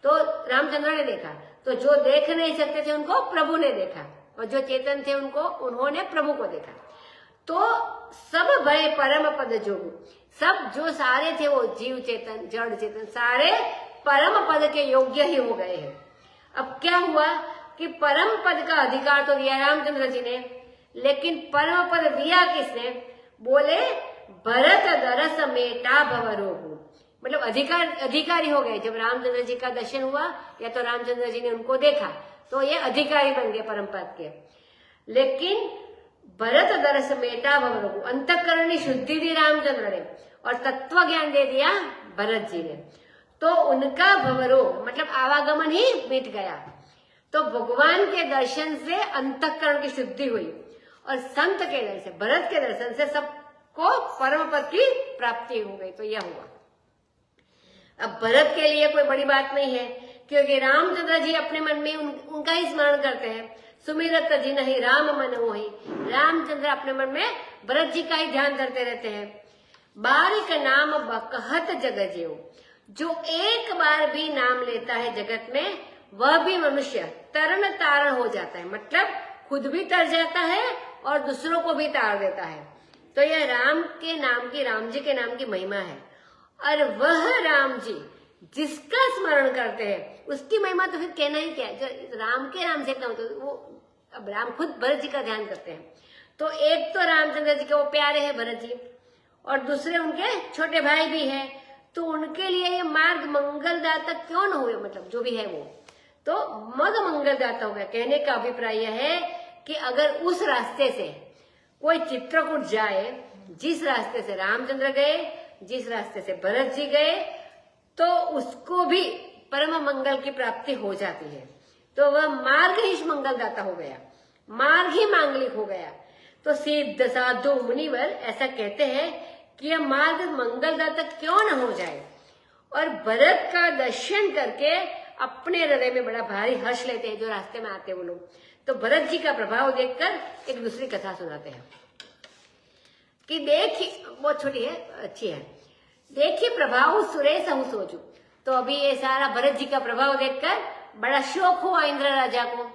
तो रामचंद्र ने देखा। तो जो देख नहीं सकते थे उनको प्रभु ने देखा, और जो चेतन थे उन्होंने प्रभु को देखा। तो सब भय परम पद जोगु, सब जो सारे थे वो जीव चेतन जड़ चेतन सारे परम पद के योग्य ही हो गए हैं। अब क्या हुआ कि परम पद का अधिकार तो दिया रामचंद्र जी ने, लेकिन परम पद दिया किसने? बोले भरत दरस मेटा भव रोगु, मतलब अधिकारी हो गए। जब रामचंद्र जी का दर्शन हुआ या तो रामचंद्र जी ने उनको देखा तो ये अधिकारी बन गए परम पद के। लेकिन भरत दरस मेटा भव रोगु, अंतःकरण शुद्धि दी रामचंद्र ने और तत्व ज्ञान दे दिया भरत जी ने, तो उनका भवरोग मतलब आवागमन ही मिट गया। तो भगवान के दर्शन से अंतःकरण की शुद्धि हुई, और संत के दर्शन भरत के दर्शन से सबको परम पद की प्राप्ति हो गई। तो यह हुआ। अब भरत के लिए कोई बड़ी बात नहीं है, क्योंकि रामचंद्र जी अपने मन में उनका ही स्मरण करते हैं। सुमिरत जिनहि राम मन मोहि, रामचंद्र अपने मन में भरत जी का ही ध्यान करते रहते हैं। बारिक नाम बकहत जग जेऊ, जो एक बार भी नाम लेता है जगत में वह भी मनुष्य तरन तारण हो जाता है, मतलब खुद भी तर जाता है और दूसरों को भी तार देता है। तो यह राम जी के नाम की महिमा है। और वह राम जी जिसका स्मरण करते हैं उसकी महिमा तो फिर कहना ही क्या है। जो राम के नाम से इतना होता है, वो अब राम खुद भरत जी का ध्यान करते हैं। तो एक तो रामचंद्र जी के वो प्यारे हैं भरत जी, और दूसरे उनके छोटे भाई भी हैं। तो उनके लिए ये मार्ग मंगलदाता क्यों न हुए, मतलब जो भी है वो तो मग मंगलदाता हो गया। कहने का अभिप्राय यह है कि अगर उस रास्ते से कोई चित्रकूट जाए, जिस रास्ते से रामचंद्र गए, जिस रास्ते से भरत जी गए, तो उसको भी परम मंगल की प्राप्ति हो जाती है। तो वह मार्ग ही मंगलदाता हो गया, मार्ग ही मांगलिक हो गया। तो सिद्ध साधु मुनिवर ऐसा कहते हैं कि यह मार्ग मंगलदाता क्यों न हो जाए। और भरत का दर्शन करके अपने हृदय में बड़ा भारी हर्ष लेते हैं जो रास्ते में आते हैं वो लोग। तो भरत जी का प्रभाव देखकर एक दूसरी कथा सुनाते हैं कि देखिए, बहुत छोटी है, अच्छी है। देखिए प्रभाव सुरेश हूं सोचू। तो अभी ये सारा भरत जी का प्रभाव देखकर बड़ा शौक हुआ इंद्र राजा को।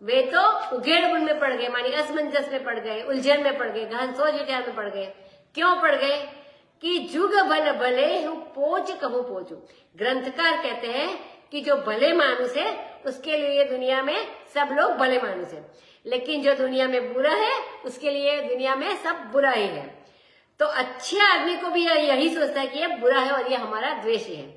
वे तो उघेड़बुन में पड़ गए, मानी असमंजस में पड़ गए, उलझन में पड़ गए, गहन सोच विचार में पड़ गए। क्यों पड़ गए? कि जुग भल भले हूँ पोच कहूँ पोचू। ग्रंथकार कहते हैं कि जो भले मानुष है उसके लिए दुनिया में सब लोग भले मानुष है, लेकिन जो दुनिया में बुरा है उसके लिए दुनिया में सब बुरा ही है। तो अच्छे आदमी को भी यही सोचता है कि ये बुरा है और ये हमारा द्वेषी है।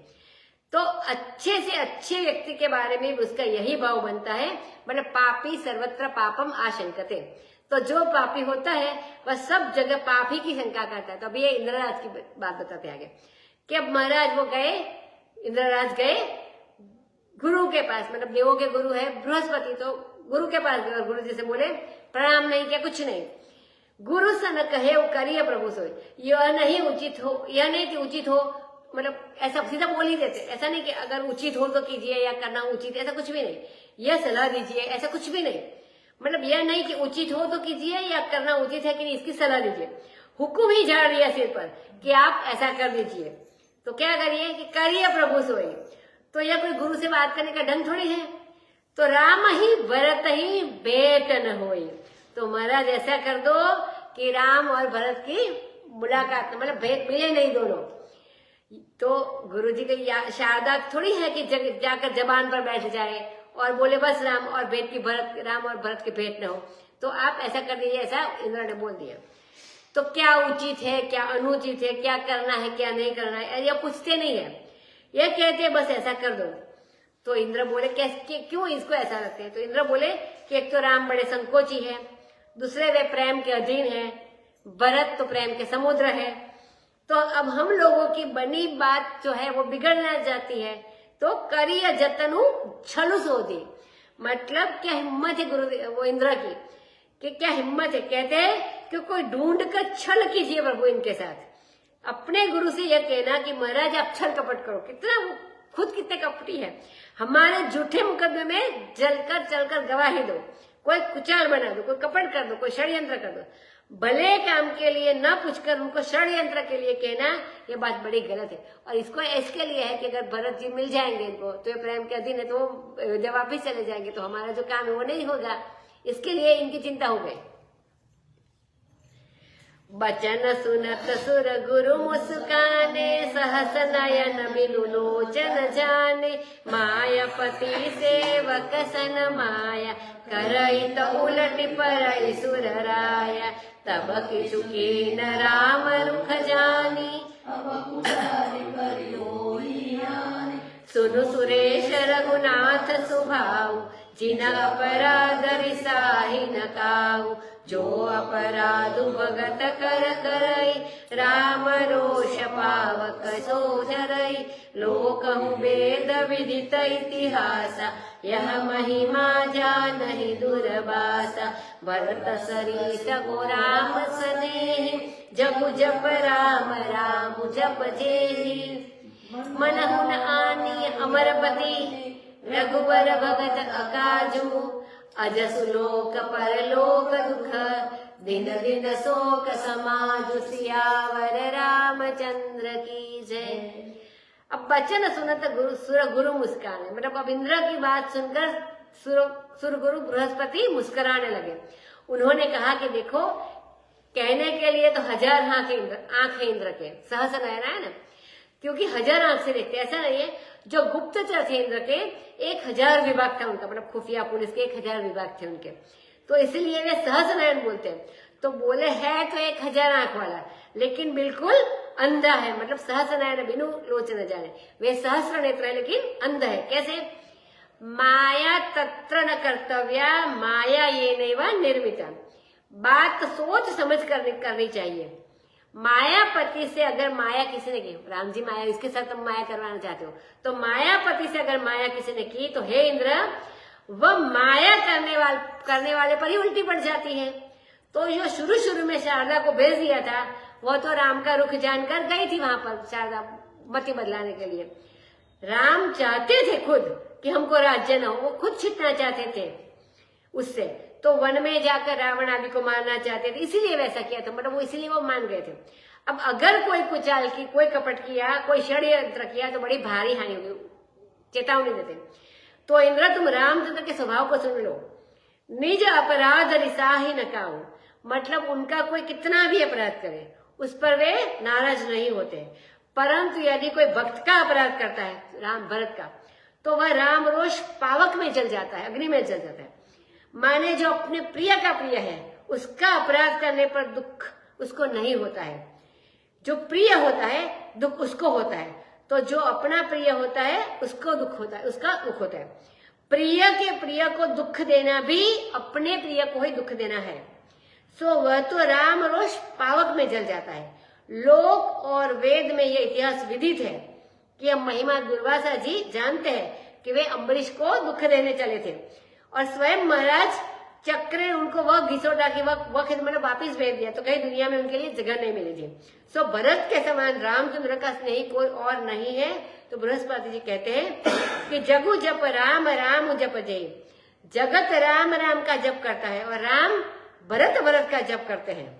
तो अच्छे से अच्छे व्यक्ति के बारे में उसका यही भाव बनता है, मतलब पापी सर्वत्र पापम आशंकते। तो जो पापी होता है वह सब जगह पाप ही की शंका करता है। तो अभी ये इंद्रराज की बात बताते आगे कि अब महाराज वो गए, इंद्रराज गए गुरु के पास, मतलब देवों के गुरु है बृहस्पति, तो गुरु के पास गए और गुरु जी से बोले प्रणाम नहीं किया, कुछ नहीं। गुरु सन कहे वो करिए प्रभु सोई, यह नहीं उचित हो, यह नहीं उचित हो, मतलब ऐसा सीधा बोल ही देते, ऐसा नहीं कि अगर उचित हो तो कीजिए या करना उचित, ऐसा कुछ भी नहीं। यह सलाह दीजिए, ऐसा कुछ भी नहीं। मतलब यह नहीं कि उचित हो तो कीजिए या करना उचित है कि नहीं, इसकी सलाह दीजिए। हुक्म ही झाड़ दिया सिर पर कि आप ऐसा कर दीजिए। तो क्या करिए कि करिए प्रभु सोई। तो यह कोई गुरु से बात करने का ढंग थोड़ी है। तो राम ही भरत ही भेंट न होई। तो महाराज ऐसा कर दो कि राम और भरत की मुलाकात, मतलब भेंट मिले नहीं दोनों। तो गुरु जी की शारदा थोड़ी है कि जाकर जबान पर बैठ जाए और बोले बस राम और भेंट की भरत, राम और भरत की भेंट न हो। तो आप ऐसा कर दीजिए, ऐसा इंद्र ने बोल दिया। तो क्या उचित है, क्या अनुचित है, क्या करना है, क्या नहीं करना है, यह पूछते नहीं है, यह कहते बस ऐसा कर दो। तो इंद्र बोले कैसे, क्यों इसको ऐसा रखते हैं? तो इंद्र बोले कि एक तो राम बड़े संकोची है, दूसरे वे प्रेम के अधीन है, भरत तो प्रेम के समुद्र है। तो अब हम लोगों की बनी बात जो है वो बिगड़ना जाती है। तो करिय जतनु छलु सोधी, मतलब क्या हिम्मत है गुरु वो इंद्र की, कि क्या हिम्मत है। कहते हैं कि कोई ढूंढ कर छल कीजिए प्रभु इनके साथ। अपने गुरु से यह कहना कि महाराज आप छल कपट करो, कितना वो खुद कितने कपटी है। हमारे झूठे मुकदमे में जलकर चलकर गवाही दो, कोई कुचाल बना दो, कोई कपट कर दो, कोई षड्यंत्र कर दो। भले काम के लिए न पूछकर उनको षड्यंत्र के लिए कहना, ये बात बड़ी गलत है। और इसको इसके लिए है कि अगर भरत जी मिल जाएंगे इनको तो ये प्रेम के अधीन है, तो जब वापिस चले जाएंगे तो हमारा जो काम है वो नहीं होगा, इसके लिए इनकी चिंता हो गई। बचन सुनत सुर गुरु मुस्काने, सहस नयन बिनु लोचन जाने। मायापति सेवक सन माया, करई तो उलट परई सुर राया। तब किछु कीन राम रुख जानी, सुनु सुरेश रघुनाथ सुभाऊ। जिन अपराध रिसाही न काऊ, जो अपराध भगत कर करई। राम रोष पावक सो जरई, लोकहु वेद विदित इतिहासा। यह महिमा जानहि दुर्वासा। भरत सरिस गो राम स्नेहि, जपु जप राम राम जप जेहि। मनहुन आनी अमरपति, रघुबर भगत अकाजू। अजसु लोक परलोक दुख, दिन दिन शोक समाजु। सियावर रामचंद्र की जय। अब वचन सुनत गुरु मुस्काने, मतलब अब इंद्र की बात सुनकर सुर गुरु बृहस्पति मुस्कुराने लगे। उन्होंने कहा कि देखो, कहने के लिए तो 1000 आंख है इंद्र के, सहस नयन है ना, क्योंकि 1000 आंख से देखते, ऐसा नहीं है। जो गुप्तचर थे इंद्र के 1000 विभाग था उनका, मतलब खुफिया पुलिस के 1000 विभाग थे उनके, तो इसलिए वे सहस नयन बोलते हैं। तो बोले है तो 1000 आंख वाला, लेकिन बिल्कुल अंधा है, मतलब सहस नयन बिनु लोचन जाने। वे सहस्र नेत्र है लेकिन अंध है। कैसे? माया तत्र न कर्तव्या, माया ये नैव निर्मिता। बात सोच समझ करनी चाहिए। मायापति से अगर माया किसी ने की, राम जी माया, इसके साथ तुम माया करवाना चाहते हो, तो मायापति से अगर माया किसी ने की तो हे इंद्र, वह माया करने वाले पर ही उल्टी पड़ जाती है। तो जो शुरू में शारदा को भेज दिया था, वह तो राम का रुख जानकर गई थी वहां पर शारदा मति बदलाने के लिए। राम चाहते थे खुद कि हमको राज्य न हो, वो खुद छिटना चाहते थे उससे। तो वन में जाकर रावण आदि को मारना चाहते थे, इसीलिए वैसा किया था, मतलब वो इसीलिए वो मान गए थे। अब अगर कोई कुचाल की, कोई कपट किया, कोई षड्यंत्र किया तो बड़ी भारी हानि होगी, चेतावनी देते। तो इंद्र तुम रामचंद्र के स्वभाव को सुन लो। निज अपराध रिसाही न काऊ, मतलब उनका कोई कितना भी अपराध करे उस पर वे नाराज नहीं होते। परंतु यदि कोई भक्त का अपराध करता है, राम भरत का, तो वह राम रोष पावक में जल जाता है, अग्नि में जल जाता है। माने जो अपने प्रिय का प्रिय है उसका अपराध करने पर दुख उसको नहीं होता है। जो प्रिय होता है दुख उसको होता है, तो जो अपना प्रिय होता है उसको दुख होता है, उसका दुख होता है। प्रिय के प्रिय को दुख देना भी अपने प्रिय को ही दुख देना है। सो वह तो राम रोष पावक में जल जाता है। लोक और वेद में यह इतिहास विदित है कि हम महिमा दुर्वासा जी जानते हैं कि वे अम्बरीश को दुख देने चले थे और स्वयं महाराज चक्र ने उनको वह घिसोटा कि वह खिदमत वापिस भेज दिया, तो कहीं दुनिया में उनके लिए जगह नहीं मिली थी। सो भरत के समान रामचंद्र का स्नेही कोई और नहीं है। तो बृहस्पति जी कहते हैं कि जगु जप राम राम जप जय, जगत राम राम का जप करता है और राम भरत भरत का जप करते हैं।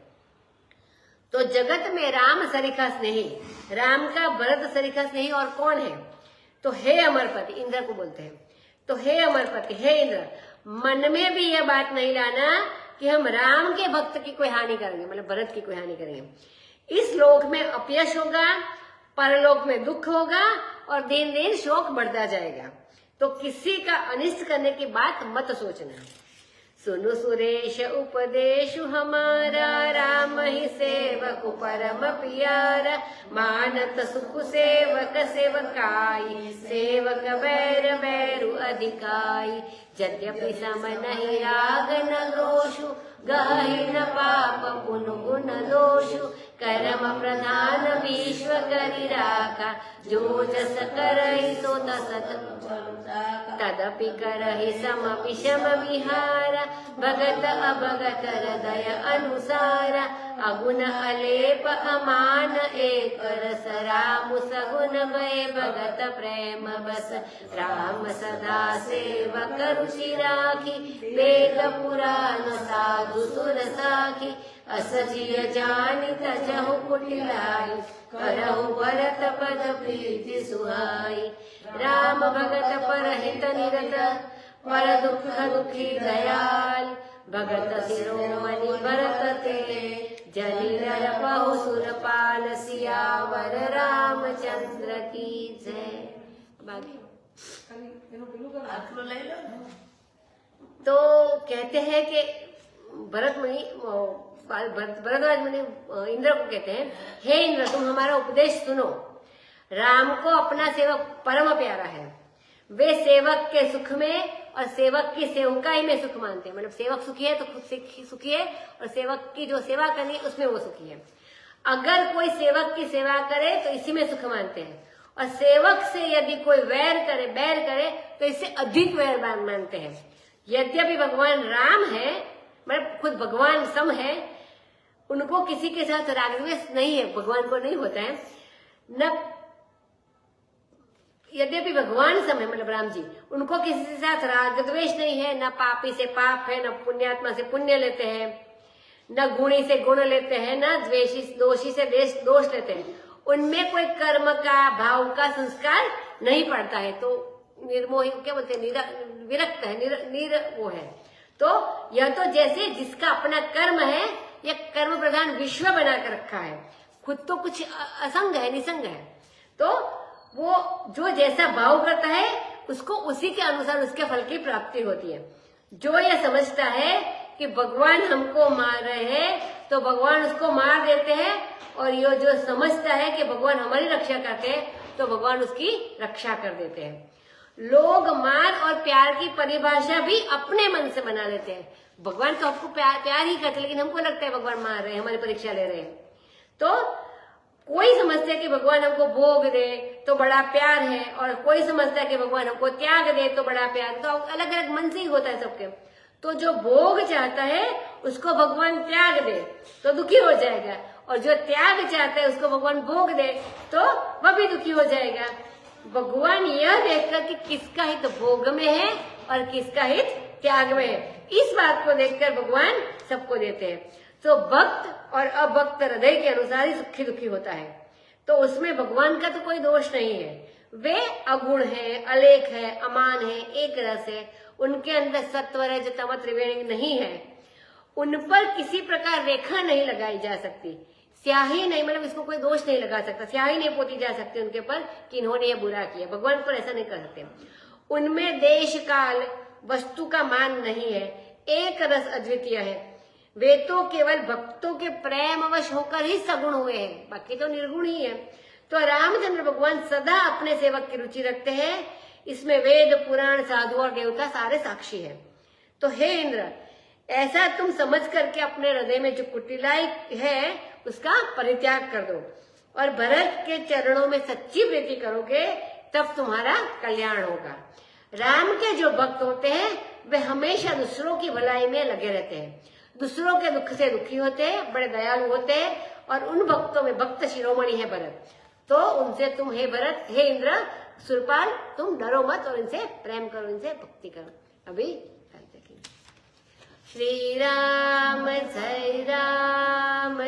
तो जगत में राम सरिखा स्नेही, राम का भरत सरिखा स्नेही और कौन है? तो हे अमरपति, इंद्र को बोलते हैं। तो हे अमरपति, हे इंद्र, मन में भी यह बात नहीं लाना कि हम राम के भक्त की कोई हानि करेंगे, मतलब भरत की कोई हानि करेंगे। इस लोक में अपयश होगा, परलोक में दुख होगा और दिन दिन शोक बढ़ता जाएगा। तो किसी का अनिष्ट करने की बात मत सोचना। सुनु सुरेश उपदेश हमारा, राम ही सेवक परम प्यारा। मानत सुख सेवक सेवकाई, सेवक बैर बैरु अधिकाई। यद्यपि सम नहीं राग न दोषु, गहि न पाप पुन गुण दोषु। कर्म प्रधान विश्व करि राखा, जो जस करहि सो तस तदपि करहि सम विषम विहारा। भगत अभगत हृदय अनुसारा, अगुण अलेप अमान एक रस। राम सगुण भय भगत प्रेम बस, राम सदा सेवक रुचि राखी। वेद पुराण साधु सुर साखी, अस जिय जानि तजहु कुटिलाई। करहु भरत पद प्रीति सुहाई। राम भगत परहित निरत, पर दुख दुखी दयाल। भगत शिरोमणि भरत ते, जनि नर बहु सुरपाल। सियावर रामचंद्र की जय। तो कहते हैं कि भरद्वाज मुनि इंद्र को कहते हैं, हे इंद्र, तुम हमारा उपदेश सुनो। राम को अपना सेवक परम प्यारा है। वे सेवक के सुख में और सेवक की सेवकाई में सुख मानते हैं। मतलब सेवक सुखी है तो खुद सुखी है, और सेवक की जो सेवा करनी है उसमें वो सुखी है। अगर कोई सेवक की सेवा करे तो इसी में सुख मानते हैं, और सेवक से यदि कोई बैर करे तो इससे अधिक वैर मानते हैं। यद्यपि भगवान राम है, मतलब खुद भगवान सम है, उनको किसी के साथ राग द्वेष नहीं है, भगवान को नहीं होता है। न यद्यपि भगवान सम है, मतलब राम जी, उनको किसी के साथ राग द्वेष नहीं है। न पापी से पाप है, न पुण्यात्मा से पुण्य लेते हैं, न गुणी से गुण लेते हैं, न दोषी से दोष लेते हैं। उनमें कोई कर्म का भाव का संस्कार नहीं पड़ता है। तो निर्मोही क्या बोलते हैं, विरक्त है, वो है। तो यह तो जैसे जिसका अपना कर्म है, यह कर्म प्रधान विश्व बनाकर रखा है, खुद तो कुछ असंग है, निसंग है। तो वो जो जैसा भाव करता है उसको उसी के अनुसार उसके फल की प्राप्ति होती है। जो ये समझता है कि भगवान हमको मार रहे हैं तो भगवान उसको मार देते हैं, और ये जो समझता है कि भगवान हमारी रक्षा करते हैं तो भगवान उसकी रक्षा कर देते हैं। लोग मान और प्यार की परिभाषा भी अपने मन से बना लेते हैं। भगवान तो आपको प्यार ही करते, लेकिन हमको लगता है भगवान मार रहे हैं, हमारी परीक्षा ले रहे हैं। तो कोई समझता है कि भगवान हमको भोग दे तो बड़ा प्यार है, और कोई समझता है कि भगवान हमको त्याग दे तो बड़ा प्यार। तो अलग अलग मन से ही होता है सबके। तो जो भोग चाहता है उसको भगवान त्याग दे तो दुखी हो जाएगा, और जो त्याग चाहता है उसको भगवान भोग दे तो वह भी दुखी हो जाएगा। भगवान यह देखकर कि किसका हित भोग में है और किसका हित त्याग में है, इस बात को देखकर भगवान सबको देते हैं। तो भक्त और अभक्त हृदय के अनुसार ही सुखी दुखी होता है। तो उसमें भगवान का तो कोई दोष नहीं है। वे अगुण है, अलेख है, अमान है, एक रस है। उनके अंदर सत्व रज तम त्रिवेणी नहीं है। उन पर किसी प्रकार रेखा नहीं लगाई जा सकती। स्याही नहीं, मतलब इसको कोई दोष नहीं लगा सकता, स्याही नहीं पोती जा सकती उनके ऊपर कि इन्होंने ये बुरा किया। भगवान पर ऐसा नहीं कर सकते। उनमें देश काल वस्तु का मान नहीं है, एक रस अद्वितीय है। वे तो केवल भक्तों के प्रेमवश होकर ही सगुण हुए हैं, बाकी तो निर्गुण ही है। तो रामचंद्र भगवान सदा अपने सेवक की रुचि रखते हैं, इसमें वेद पुराण साधु और देवता सारे साक्षी है। तो हे इंद्र, ऐसा तुम समझ करके अपने हृदय में जो कुटिलाई है उसका परित्याग कर दो और भरत के चरणों में सच्ची प्रीति करोगे, तब तुम्हारा कल्याण होगा। राम के जो भक्त होते हैं वे हमेशा दूसरों की भलाई में लगे रहते हैं, दूसरों के दुख से दुखी होते हैं, बड़े दयालु होते हैं, और उन भक्तों में भक्त शिरोमणि है भरत। तो उनसे तुम हे भरत, हे इंद्र सुरपाल, तुम डरो मत और इनसे प्रेम करो, इनसे भक्ति करो। अभी श्री राम जय जय राम,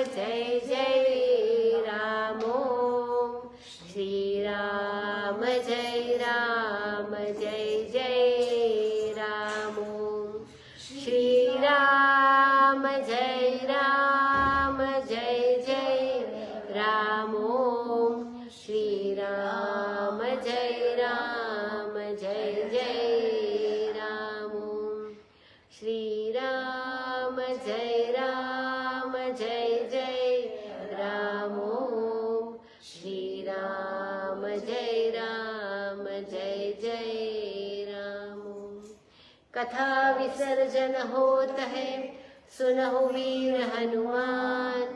श्री राम जय जय राम, श्री राम जय जय राम, श्री राम जय जय राम, श्री राम जय जय राम, श्री राम जय जय राम। कथा विसर्जन होत है, सुनहु वीर हनुमान,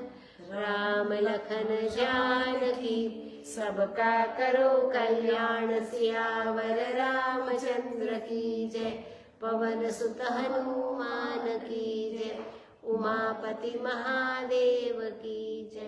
राम लखन जानकी सबका करो कल्याण, सियावर रामचंद्र की जय, पवन सुत हनुमान की जय, उमापति महादेव की जय।